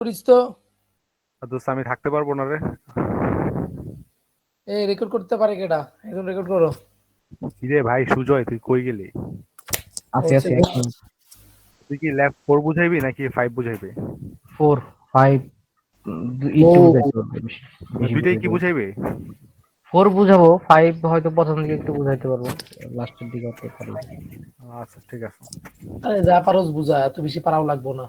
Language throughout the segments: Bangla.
করিস তো। দোস্ত আমি থাকতে পারবো না রে। এই রেকর্ড করতে পারে কেডা? এখন রেকর্ড করো। কিরে ভাই সুজয়, তুই কই গেলি? আছি হচ্ছে আছি একদম। তুই কি ল্যাব 4 বুঝাইবি নাকি 5 বুঝাইবি? 4 5 একটু বুঝাইতে পারবো, বেশি বেশি দুইটাই কি বুঝাইতে পারবো। বুঝাইবে? 4 বুঝাবো, 5 হয়তো প্রথম দিকে একটু বুঝাইতে পারবো, লাস্টের দিকে অত পারবো না। আচ্ছা ঠিক আছে। আরে যা পারোস বুঝা, এত বেশি পারাও লাগবো না।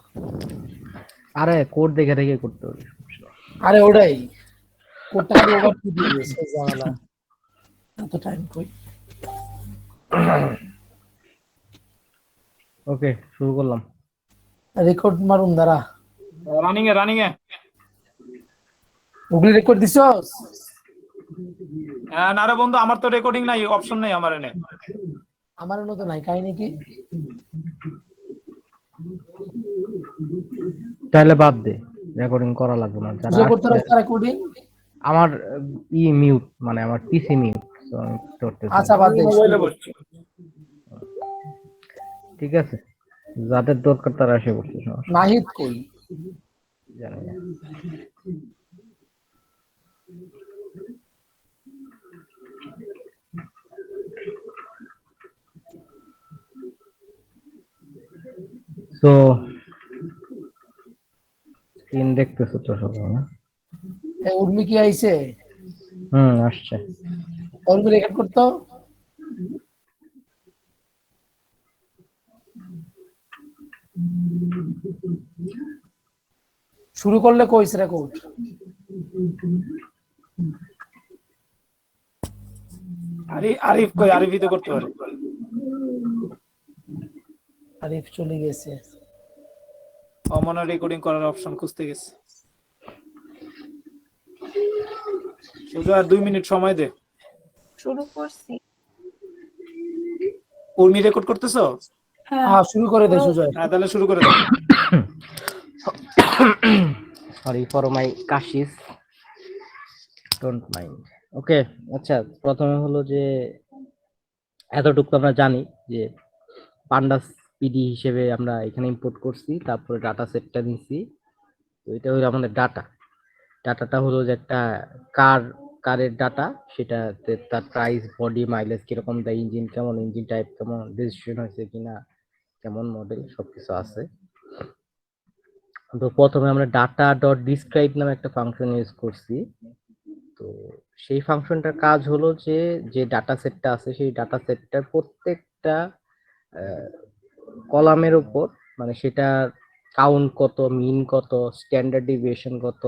আরে কোড দেখে দেখে করতে হবে, সমস্যা নেই। আরে ওটাই কোডটা খালি ওভার দিয়ে দিয়েছে জানা, এত টাইম কই। ওকে, শুরু করলাম। রেকর্ড মারুন দাঁড়া। রানিং এ গুগলি রেকর্ড দিছস? না রে বন্ধু, আমার তো রেকর্ডিং নাই, অপশন নাই আমার এনে। আমার তো নাই, কাহিনী কি? তাহলে বাদ দে, রেকর্ডিং করা লাগবে না। যারা যে করতে আসছে, রাস্তা রেকর্ডিং। আমার মিউট, মানে আমার পিসি মিউট, তো আমি করতেছি আচ্ছা না। বাদ দে। মোবাইলে বসছি। ঠিক আছে, যাদের দরকার তারা এসে পড়ছে, সমস্যা নেই। নাহিদ কই? জানি না। তো স্ক্রিন দেখতেছো তো সবাই না? এই উর্মি কি আইছে? আসছে। উর্মি রেকর্ড করতো। শুরু করলে কইস রেকর্ড। আরিফ কই? আরিফই তো করতে পারে। আরিফ চলে গেছে। অমন রেকর্ডিং করার অপশন খুঁজতে গেছে। শুধু আর 2 মিনিট সময় দে। শুরু করছি। উর্মি রেকর্ড করতেছো? হ্যাঁ শুরু করে দে সুজয়। হ্যাঁ তাহলে শুরু করে দাও। সরি ফর মাই কাশিস, ডোন্ট মাইন্ড। ওকে, আচ্ছা, প্রথমে হলো যে এতটুকু আমরা জানি যে পান্ডাস পিডি হিসেবে আমরা এখানে ইম্পোর্ট করছি, তারপরে ডাটা সেটটা নিছি। তো এটা হলো আমাদের ডাটাটা হলো যে একটা কারের ডাটা, সেটাতে তার প্রাইস, বডি, মাইলেজ কিরকম দেয়, ইঞ্জিন কেমন, ইঞ্জিন টাইপ কেমন, রেজিস্ট্রেশন হয়েছে কিনা, কেমন মডেল, সবকিছু আছে। তো প্রথমে আমরা ডাটা ডট ডিসক্রাইব নামে একটা ফাংশন ইউজ করছি। তো সেই ফাংশনটার কাজ হলো যে যে ডাটা সেটটা আছে সেই ডাটা সেটটার প্রত্যেকটা কলামের উপর, মানে সেটা কাউন্ট কত, মিন কত, স্ট্যান্ডার্ড ডিভিয়েশন কত,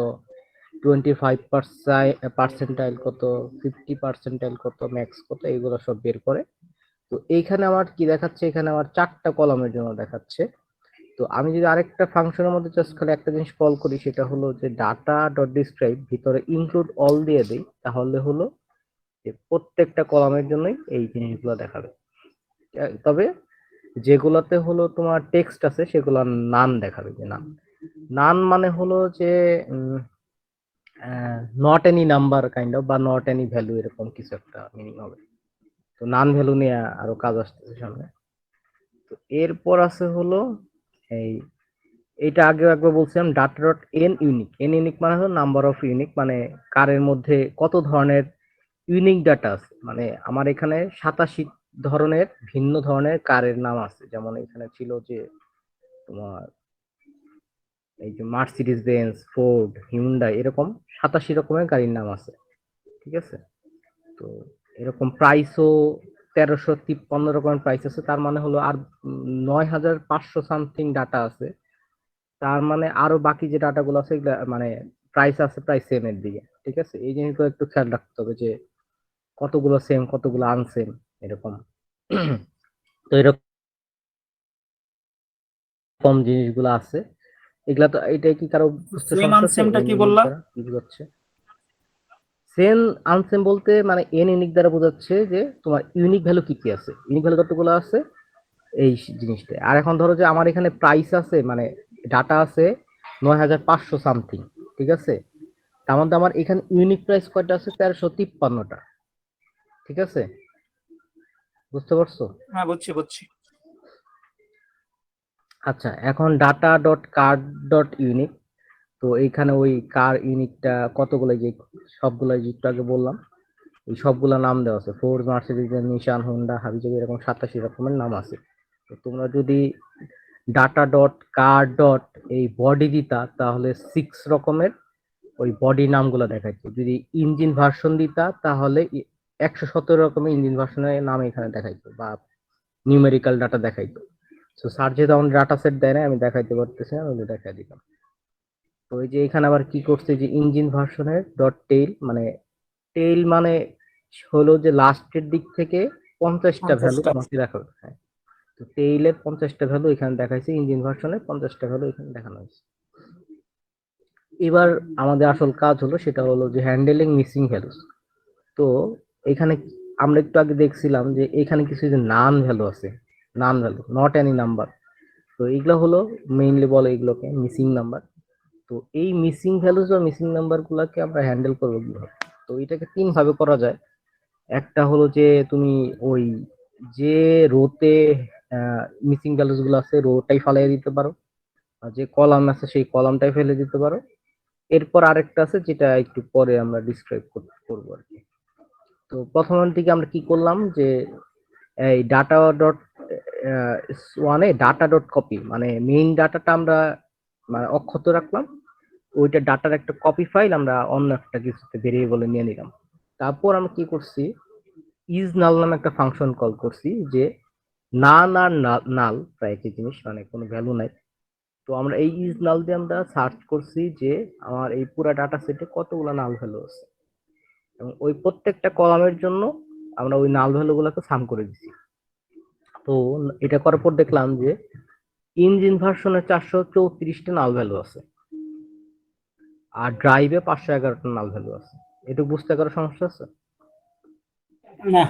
25% কত, 50% কত, ম্যাক্স কত, এগুলো সব বের করে। তো এইখানে আমার কি দেখাচ্ছে, এখানে আমার 4টা কলামের জন্য দেখাচ্ছে। তো আমি যদি আরেকটা ফাংশনের মধ্যে জাস্ট খালি একটা জিনিস কল করি, সেটা হলো যে ডাটা ডট ডিসক্রাইব ভিতরে ইনক্লুড অল দিয়ে দিই, তাহলে হলো যে প্রত্যেকটা কলামের জন্যই এই জিনিসগুলো দেখাবে। তবে যেগুলাতে হলো তোমার টেক্সট আছে সেগুলোর নাম দেখাবে, যে নান মানে হলো যে not any number kind of, বা নট এনি ভ্যালু, এরকম কিছু একটা মিনিং হবে। তো নান ভ্যালু নিয়ে আরো কাজ আসতেছে সামনে। তো এরপর আছে হলো এই, এটা আগেও একবার বলছিলাম, ডাটা ডট এন ইউনিক মানে হলো নাম্বার অফ ইউনিক, মানে কারের মধ্যে কত ধরনের ইউনিক ডাটা আছে। মানে আমার এখানে 87 ধরনের ভিন্ন ধরনের কারের নাম আছে। যেমন এখানে ছিল যে তোমার এই যে মার্সিডিজ বেঞ্জ, ফোর্ড, হিউন্ডাই, এরকম 87 রকমের গাড়ির নাম আছে। ঠিক আছে, তো এরকম প্রাইসও 1353 রকমের প্রাইস আছে। তার মানে হলো আর 9500 সামথিং ডাটা আছে। তার মানে আরো বাকি যে ডাটাগুলো আছে এগুলা মানে প্রাইস আছে প্রায় সেম এর দিকে। ঠিক আছে, এই জিনিসগুলো একটু খেয়াল রাখতে হবে যে কতগুলো সেম কতগুলো আনসেম, এরকম। তো এরকম জিনিসগুলো আছে, এগুলা। তো এটাই কি কারো বুঝতে সেম সমস্যা হচ্ছে? আনসেমটা এন কি ইউনিক বললা? দ্বারা কি বোঝাচ্ছে? সেম আনসেম বলতে মানে এন ইউনিক দ্বারা বোঝাচ্ছে যে তোমার ইউনিক ভ্যালু কি কি আছে, ইউনিক ভ্যালু কতগুলো আছে, এই জিনিসটা। আর এখন ধরো যে আমার এখানে প্রাইস আছে, মানে ডাটা আছে 9500 সামথিং। ঠিক আছে, তার মধ্যে আমার এখানে ইউনিক প্রাইস কয়টা আছে? 1353টা। ঠিক আছে, বুঝতে পারছো? হ্যাঁ বুঝছি। আচ্ছা, এখন data dot card dot unique. তো তো এইখানে ওই কার ইউনিটটা কতগুলো, যে সবগুলো যেটা আগে বললাম এই সবগুলা নাম দেওয়া আছে, ফোর্ড, মার্সিডিজ, নিশান, হোন্ডা, হাবিজাবি, এরকম 87 রকমের নাম আছে। তো তোমরা যদি ডাটা ডট কার ডট এই বডি দিতা তাহলে 6 রকমের ওই বডি নামগুলো দেখাইতো। যদি ইঞ্জিন ভার্সন দিতা তাহলে 117 রকমের ইঞ্জিন ভার্সনের নাম এখানে দেখাইতো বা নিউমেরিক্যাল ডাটা দেখাইতো। তো স্যার যেহেতু আমার ডাটা সেট দেয় না, আমি দেখাইতে পারতেছি না, ওগুলো দেখাই দিলাম। তো এই যে এখানে আবার কি করছে যে ইঞ্জিন ভার্সনের ডট টেইল, মানে টেইল মানে হলো যে লাস্টের দিক থেকে 50টা ভ্যালু 50টা। আমাকে দেখাবে। হ্যাঁ, তো টেইলের 50টা ভ্যালু এখানে দেখাইছে, ইঞ্জিন ভার্সনের 50টা ভ্যালু এখানে দেখানো হয়েছে। এবার আমাদের আসল কাজ হলো সেটা হলো যে হ্যান্ডেলিং মিসিং ভ্যালুস। তো এখানে আমরা একটু আগে দেখছিলাম যে এখানে কিছু যে নান ভ্যালু আছে, নান ভ্যালু, নট এনি নাম্বার। তো এইগুলো হলো মেইনলি বলে এগুলোকে মিসিং নাম্বার। তো এই মিসিং ভ্যালুস বা মিসিং নাম্বার গুলাকে আমরা হ্যান্ডেল করবো কিভাবে? তো এটাকে 3 ভাবে করা যায়। একটা হলো যে তুমি ওই যে রোতে মিসিং ভ্যালুস গুলো আছে রোটাই ফালাই দিতে পারো, আর যে কলাম আছে সেই কলামটাই ফেলে দিতে পারো। এরপর আরেকটা আছে যেটা একটু পরে আমরা ডিসক্রাইব করবো আর কি। তো প্রথমের দিকে আমরা কি করলাম যে এই ডাটা ডট ওয়ানে ডাটা ডট কপি, মানে মেইন ডাটাটা আমরা মানে অক্ষত রাখলাম, ওইটা ডাটার একটা কপি ফাইল আমরা অন্য একটা কিছুতে ভেরিয়েবলে নিয়ে নিলাম। তারপর আমরা কি করছি, ইজ নাল নামে একটা ফাংশন কল করছি, যে নান আর নাল প্রায় একই জিনিস, মানে কোনো ভ্যালু নাই। তো আমরা এই ইজ নাল দিয়ে আমরা সার্চ করছি যে আমার এই পুরো ডাটা সেটে কতগুলো নাল ভ্যালু আছে, এবং ওই প্রত্যেকটা কলামের জন্য আমরা ওই নাল ভ্যালু গুলোকে সাম করে দিছি। তো এটা করার পর দেখলাম যে ইঞ্জিন ভার্সনে 434টা নাল ভ্যালু আছে, আর ড্রাইভে 511টা নাল ভ্যালু আছে। এটা বুঝতে কারো সমস্যা আছে? না,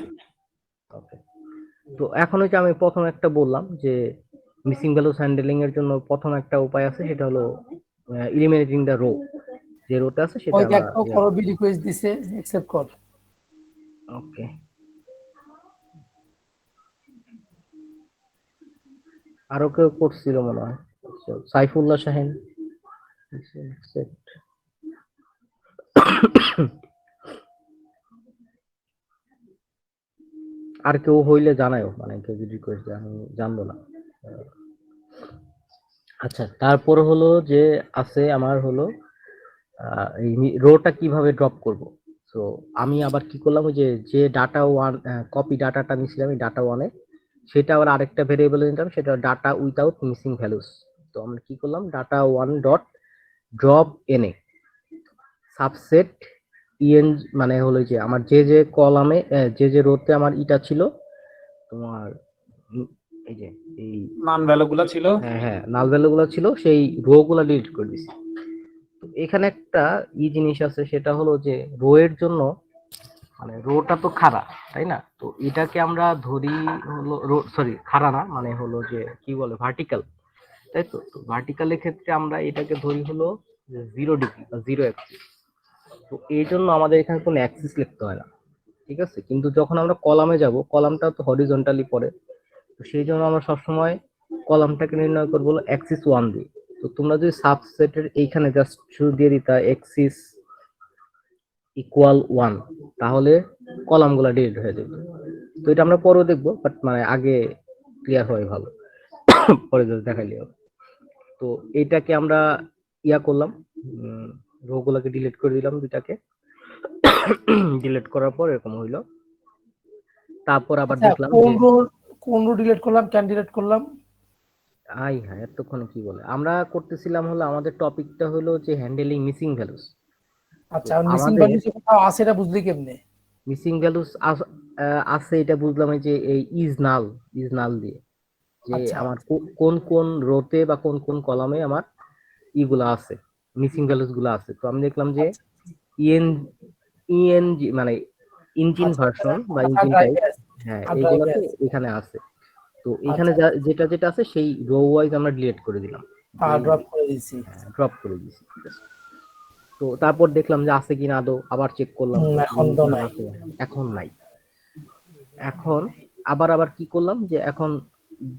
ওকে। তো এখন হচ্ছে আমি প্রথম একটা বললাম যে মিসিং ভ্যালুস হ্যান্ডেলিং এর জন্য প্রথম একটা উপায় আছে, সেটা হলো ইলিমিনেটিং দ্য রো। যে রোটা আছে সেটা ওই আমরা একটা করো, বি রিকোয়েস্ট দিছে, অ্যাকসেপ্ট কর। ওকে। আরো কেউ করছিল মনে হয়, সাইফুল্লাহ শাহিন। আর কেউ হইলে জানাও, মানে কেউ যদি রিকোয়েস্ট দেয়, আমি জানবো না। আচ্ছা, তারপর হলো যে আছে আমার হলো এই রোটা কিভাবে ড্রপ করব। তো আমি আবার কি করলাম, ওই যে ডাটা ওয়ান কপি ডাটাটা নিছিলাম এই ডাটা ওয়ানে, সেটা আবার আরেকটা ভেরিয়েবলে নিলাম, সেটা ডাটা উইথাউট মিসিং ভ্যালুস। তো আমরা কি করলাম, ডাটা ওয়ান ডট ড্রপ এনে সাবসেট ইএন, মানে হলো যে আমার যে কলামে যে রোতে আমার ইটা ছিল তোমার এই যে এই মান ভ্যালু গুলা ছিল। হ্যাঁ হ্যাঁ নাল ভ্যালু গুলো ছিল, সেই রো গুলা ডিলিট করে দিছি। তো এখানে একটা জিনিস আছে, সেটা হলো যে রো এর জন্য, মানে রোটা তো খাড়া তাই না, তো এটাকে আমরা ধরি হলো সরি খাড়া না, মানে হলো যে কি বলে ভার্টিক্যাল, তাই তো। তো ভার্টিক্যালের ক্ষেত্রে আমরা এটাকে ধরি হলো 0 ডিগ্রি বা 0 অ্যাক্সিস। তো এই জন্য আমাদের এখানে কোনো অ্যাক্সিস লিখতে হয় না, ঠিক আছে। কিন্তু যখন আমরা কলামে যাব, কলামটা তো হরিজন্টালি পড়ে, তো সেই জন্য আমরা সবসময় কলামটাকে নির্ণয় করবো অ্যাক্সিস 1 দিয়ে। তো তোমরা যদি সাবসেটের এইখানে জাস্ট শুরু দিয়ে দিতা অ্যাক্সিস ইকুয়াল 1, তাহলে কলামগুলো ডিলিট হয়ে যাবে। তো এটা আমরা পরেও দেখবো, বাট মানে আগে ক্লিয়ার হয় ভালো, পরে জাস্ট দেখাইলে হবে। তো এইটাকে আমরা করলাম, রো গুলাকে ডিলিট করে দিলাম দুইটাকে। ডিলিট করার পর এরকম হইলো। তারপর আবার দেখলাম কোন রো ডিলিট করলাম, কেন ডিলিট করলাম? হ্যাঁ এতক্ষণে কি বলে আমরা করতেছিলাম হলো, আমাদের টপিকটা হলো যে হ্যান্ডেলিং মিসিং ভ্যালুস। আচ্ছা, মিসিং ভ্যালু কোথাও আছে এটা বুঝলি কেমনে? মিসিং ভ্যালুস আছে এটা বুঝলাম এই যে এই ইজ নাল দিয়ে, যে আমার কোন কোন রোতে বা কোন কোন কলামে আমার ইগুলা আছে, মিসিং ভ্যালুস গুলা আছে। তো আমি দেখলাম যে ইএনজি মানে ইঞ্জিন ভার্সন বা ইঞ্জিন টাইপ, হ্যাঁ এইগুলাতে এখানে আছে। তো এখানে যেটা যেটা আছে সেই রো ওয়াইজ আমরা ডিলিট করে দিলাম, ড্রপ করে দিয়েছি। ড্রপ করে দিয়েছি। তো তারপর দেখলাম যে আছে কিনা আদৌ, আবার চেক করলাম, এখন তো নাই। এখন নাই। এখন আবার কি করলাম যে এখন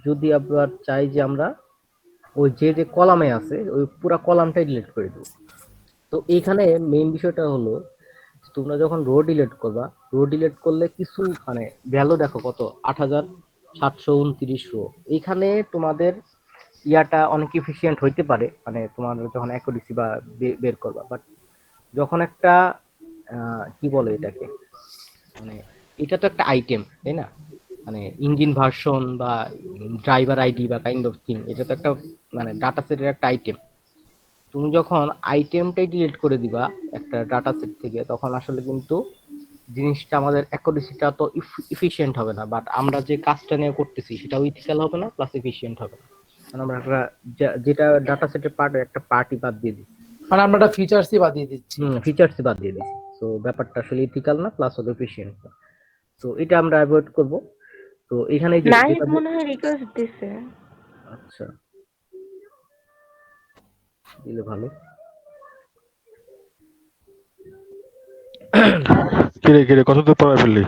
যদি আবার চাই যে আমরা ওই যে কলামে আছে ওই পুরা কলামটাই ডিলিট করে দেবো। তো এইখানে মেইন বিষয়টা হলো তোমরা যখন রো ডিলিট করলে কিছু মানে ভ্যালু দেখো কত 8729 রো। এইখানে তোমাদের ইয়াটা অনেক এফিশিয়েন্ট হইতে পারে, মানে তোমার যখন অ্যাকুরেসি বা বের করবা, বাট যখন একটা কি বলে এটাকে, মানে এটা তো একটা আইটেম তাই না, মানে ইঞ্জিন ভার্সন বা ড্রাইভার আইডি বা কাইন্ড অফ থিং, এটা তো একটা মানে ডাটা সেটের একটা আইটেম। তুমি যখন আইটেমটাই ডিলিট করে দিবা একটা ডাটা সেট থেকে, তখন আসলে কিন্তু জিনিসটা আমাদের অ্যাকুরেসিটা তো ইফিশিয়েন্ট হবে না, বাট আমরা যে কাজটা নিয়ে করতেছি সেটাও ইথিক্যাল হবে না, প্লাস এফিশিয়েন্ট হবে না। কারণ আমরা একটা যেটা ডাটা সেটের একটা পার্টি বাদ দিয়ে দিই, মানে আমরা একটা ফিচার্সই বাদিয়ে দিচ্ছি। ফিচার্স বাদ দিয়ে দিই। তো ব্যাপারটা আসলে ইথিক্যাল না, প্লাস হলো এফিশিয়েন্ট না। তো এটা আমরা অ্যাভয়েড করব। তো এখানে যে নাইস যেটা মনে হয় রিকোয়েস্ট দিছে। আচ্ছা দিলে ভালো। কিরে কত দূর পড়ায় ফেললি?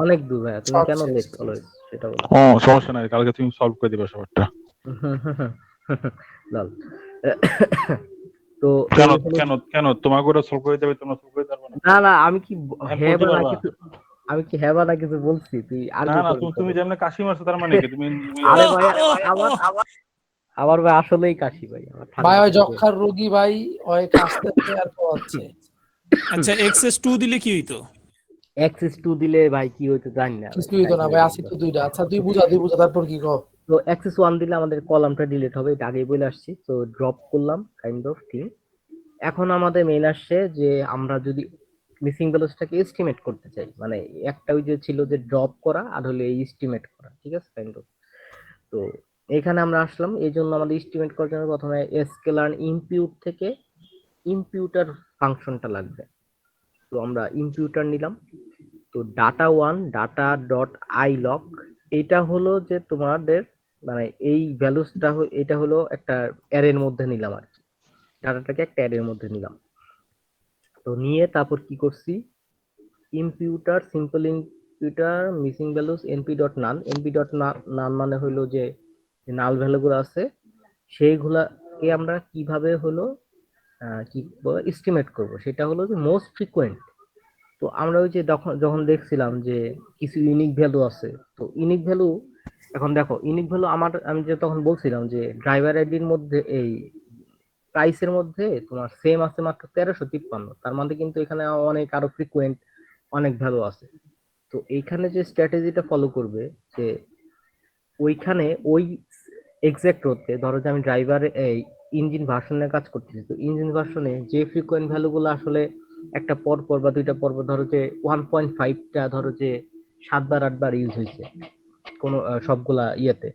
অনেক দূর ভাইয়া, তুমি সব কেন শেষ। লেট অলওয়েজ সেটা বলো। ও সমস্যা নাই, কালকে তুমি সলভ করে দিবে সবটা। লাল। তো কেন এই হলো- কেন কেন তোমাকে ওটা সলভ করে দেবে, তোমরা সলভ করে পারবে না? না না আমি কি আমি হ্যাঁ বলতে বা না পারবা? কিছু, আমি কি হ্যাঁ বা না কিছু বলছি তুই আর না কি না, করবি? তুমি যেমন কাশি মারছো তার মানে কি তুমি আরে ভাই আমার আমার ভাই আসলেই কাশি ভাই, আমার ঠান্ডা ভাই ওই লেগে গেছে। যক্ষার রোগী ভাই, ওই কাশতেছে আর পোয়াচ্ছে। আচ্ছা এক্সএস 2 দিলে কি হইতো? অ্যাক্সেস 2 দিলে ভাই কি হইতো জানি না ভাই, কিছুই তো না ভাই, আছে তো দুইটা। আচ্ছা তুই বুঝা তারপর কি কর। তো অ্যাক্সেস 1 দিলে আমাদের কলামটা ডিলিট হবে, এটা আগেই বলে আসছি। তো ড্রপ করলাম কাইন্ড অফ থিং। এখন আমাদের মেইন আসছে যে আমরা যদি মিসিং ভ্যালুসটাকে এস্টিমেট করতে চাই, মানে একটা ওই যে ছিল যে ড্রপ করা আর হলো এই এস্টিমেট করা, ঠিক আছে কাইন্ড অফ। তো এখানে আমরা আসলাম, এই জন্য আমাদের এস্টিমেট করার জন্য প্রথমে স্কেলার ইনপুট থেকে ইম্পিউটার ফাংশনটা লাগবে। তো আমরা ইম্পিউটার নিলাম। তো ডাটা ডট আই লক, এটা হলো যে তোমাদের মানে এই ভ্যালুসটা এটা হলো একটা অ্যারের মধ্যে নিলাম আর কি, ডাটাটাকে একটা অ্যারের মধ্যে নিলাম। তো নিয়ে তারপর কি করছি, imputer simple imputer missing values NP dot nan. NP dot nan মানে হলো যে নাল ভ্যালুগুলো আছে সেইগুলাকে আমরা কিভাবে হলো কি এস্টিমেট করব, সেটা হলো যে মোস্ট ফ্রিকোয়েন্ট। তো আমরা ওই যে যখন দেখছিলাম যে কিছু ইউনিক ভ্যালু আছে, তো ইউনিক ভ্যালু এখন দেখো ইউনিক ভ্যালু আমি যে তখন বলছিলাম যে ড্রাইভার আইডির মধ্যে এই প্রাইসের মধ্যে তোমার সেম আছে মাত্র 1353, তার মধ্যে কিন্তু এখানে অনেক আরো ফ্রিকোয়েন্ট অনেক ভ্যালু আছে। তো এইখানে যে স্ট্র্যাটেজিটা ফলো করবে যে ওইখানে ওই এক্সাক্ট রোতে ধরো যে আমি ড্রাইভার এই ইঞ্জিন ভার্সনের কাজ করতেছি, তো ইঞ্জিন ভার্সনে যে ফ্রিকোয়েন্ট ভ্যালুগুলো আসলে একটা পর বা দুইটা পর ধরো যে 1.5টা ধরো যে 7বার 8বার ইউজ হয়েছে কোনো সবগুলা ইয়েতে,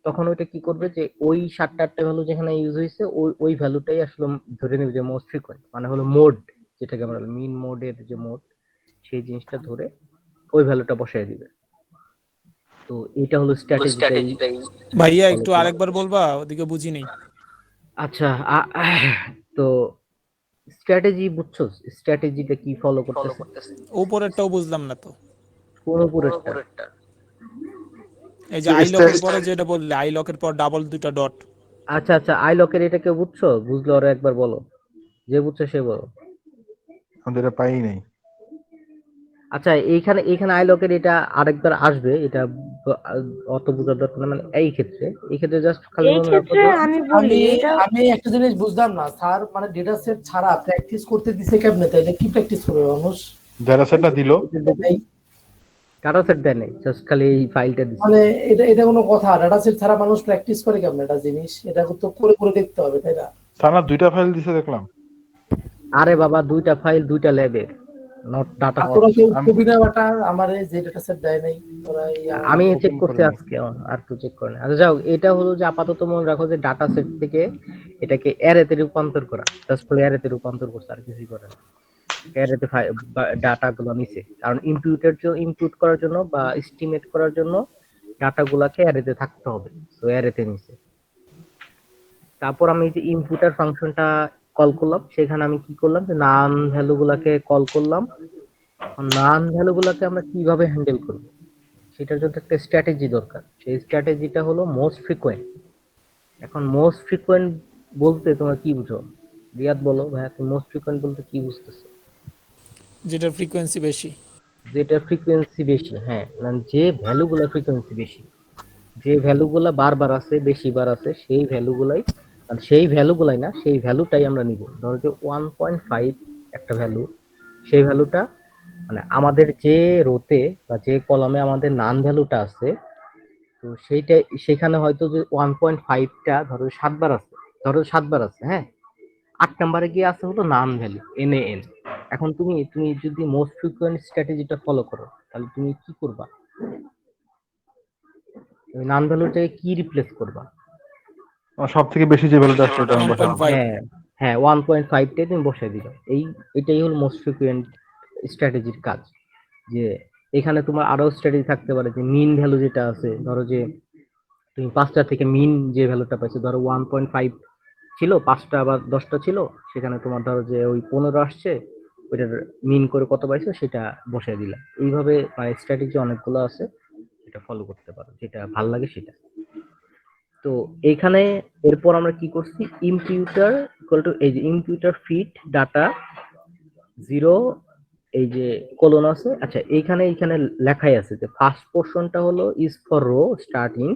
তখন ওইটা কি করবে যে ওই 7টা 8টা ভ্যালু যেখানে ইউজ হয়েছে ওই ভ্যালুটাই আসলে ধরে নেবে যে মোস্ট ফ্রিকোয়েন্ট, মানে হলো মোড, যেটাকে আমরা মিন মোডের যে মোড সেই জিনিসটা ধরে ওই ভ্যালুটা বসায় দিবে। তো এটা হলো স্ট্র্যাটেজিটাই। ভাইয়া একটু আরেকবার বলবা, ওদিকে বুঝি নেই। আচ্ছা তো স্ট্র্যাটেজি বুঝছো, স্ট্র্যাটেজিটা কি ফলো করতেছে? উপরেরটাও বুঝলাম না তো। কোন উপরেরটা? এই যে আই লকের পরে যেটা বললে, আই লকের পর ডাবল দুটো ডট। আচ্ছা আচ্ছা আই লকের এটা কেউ বুঝছো? বুঝলে ওরা একবার বলো, যে বুঝছো সে বলো। আমাদের এটা পাই নাই। আচ্ছা এইখানে আই লকের এটা আরেকবার আসবে, এটা অত বোঝার দরকার না, মানে এই ক্ষেত্রে জাস্ট খালি এই মনে রাখো ক্ষেত্রে যে আমি বলি আমি এটা আমি একটা জিনিস বুঝলাম না স্যার, মানে ডেটা সেট ছাড়া প্র্যাকটিস করতে দিছে কেমনে? তাইলে কি প্র্যাকটিস করবে মানুষ? যারা সেটা দিল ডাটা সেট দেয় নাই, জাস্ট খালি এই ফাইলটা দিছে। মানে এটা কোনো কথা? ডাটা সেট ছাড়া মানুষ প্র্যাকটিস করে কেমনে একটা জিনিস? এটা তো করে দেখতে হবে, তাই না? সানা 2টা ফাইল দিছে দেখলাম। আরে বাবা 2টা ফাইল 2টা ল্যাবের, নট ডাটা। তোরা কেউ কবি না বাটা আমারে যে ডেটা সেট দেয় নাই, তোরা আমি চেক করছি আজকে, আর তো চেক করে না। আচ্ছা যাও, এটা হলো যে আপাতত মনে রাখো যে ডাটা সেট থেকে এটাকে অ্যারেতে রূপান্তর করা, জাস্ট করে অ্যারেতে রূপান্তর করছে, আর কিছুই করে না। অ্যারেতে ডাটা গুলো নিছে, কারণ ইনপুট করার জন্য বা এস্টিমেট করার জন্য ডাটা গুলাকে অ্যারেতে থাকতে হবে, তো অ্যারেতে নিছে। তারপর আমি যে ইনপুটার ফাংশনটা কল করলাম, সেখানে আমি কি করলাম যে নান ভ্যালু গুলাকে কল করলাম। নান ভ্যালু গুলাকে আমরা কিভাবে হ্যান্ডেল করব সেটার জন্য একটা স্ট্র্যাটেজি দরকার, সেই স্ট্র্যাটেজিটা হলো মোস্ট ফ্রিকোয়েন্ট। এখন মোস্ট ফ্রিকোয়েন্ট বলতে তোমরা কি বুঝো? রিয়াদ বলো ভাইয়া, তুমি মোস্ট ফ্রিকোয়েন্ট বলতে কি বুঝতেছো? যেটার ফ্রিকোয়েন্সি বেশি। যেটা ফ্রিকোয়েন্সি বেশি, হ্যাঁ, মানে যে ভ্যালুগুলো ফ্রিকোয়েন্সি বেশি, যে ভ্যালুগুলা বারবার আছে, বেশিবার আছে, সেই ভ্যালুগুলাই, মানে সেই ভ্যালুগুলাই না, সেই ভ্যালুটাই আমরা নিব। ধরো যে 1.5 একটা ভ্যালু, সেই ভ্যালুটা মানে আমাদের যে রোতে বা যে কলামে আমাদের নান ভ্যালুটা আছে, তো সেইটা সেখানে হয়তো যে 1.5টা ধরো 7বার আছে, ধরো 7বার আছে, হ্যাঁ, 8 নম্বরে গিয়ে আছে হলো নান ভ্যালু NaN। এখন তুমি তুমি যদি মোস্ট ফ্রিকোয়েন্ট স্ট্র্যাটেজিটা ফলো করো, তাহলে তুমি কি করবা? তুমি নান ভ্যালুটাকে কি রিপ্লেস করবা? সব থেকে বেশি যে ভ্যালুটা আসছে ওটা আমি বসাবো। 1.5। হ্যাঁ, হ্যাঁ, 1.5টাই তুমি বসাই দিবা। এটাই হলো মোস্ট ফ্রিকোয়েন্ট স্ট্র্যাটেজির কাজ। যে এখানে তোমার আরো স্ট্র্যাটেজি থাকতে পারে, যে মিন ভ্যালু যেটা আছে, ধরো যে তুমি 5টা থেকে মিন যে ভ্যালুটা পাইছো, ধরো 1.5 ছিল, 5টা বা 10টা ছিল, সেখানে তোমার ধরো যে ওই 15 আসছে, ওইটার মিন করে কত পাইছো সেটা বসাই দিলা। এইভাবে মানে স্ট্র্যাটেজি অনেকগুলো আছে, এটা ফলো করতে পারো, যেটা ভাল লাগে সেটা। তো এখানে এরপর আমরা কি করছি, ইম্পিউটার ইকুয়াল টু, এই যে ইম্পিউটার ফিট ডাটা জিরো, এই যে কোলন আছে। আচ্ছা, এইখানে লেখাই আছে যে ফার্স্ট পোর্শনটা হলো ইজ ফর রো স্টার্টিং,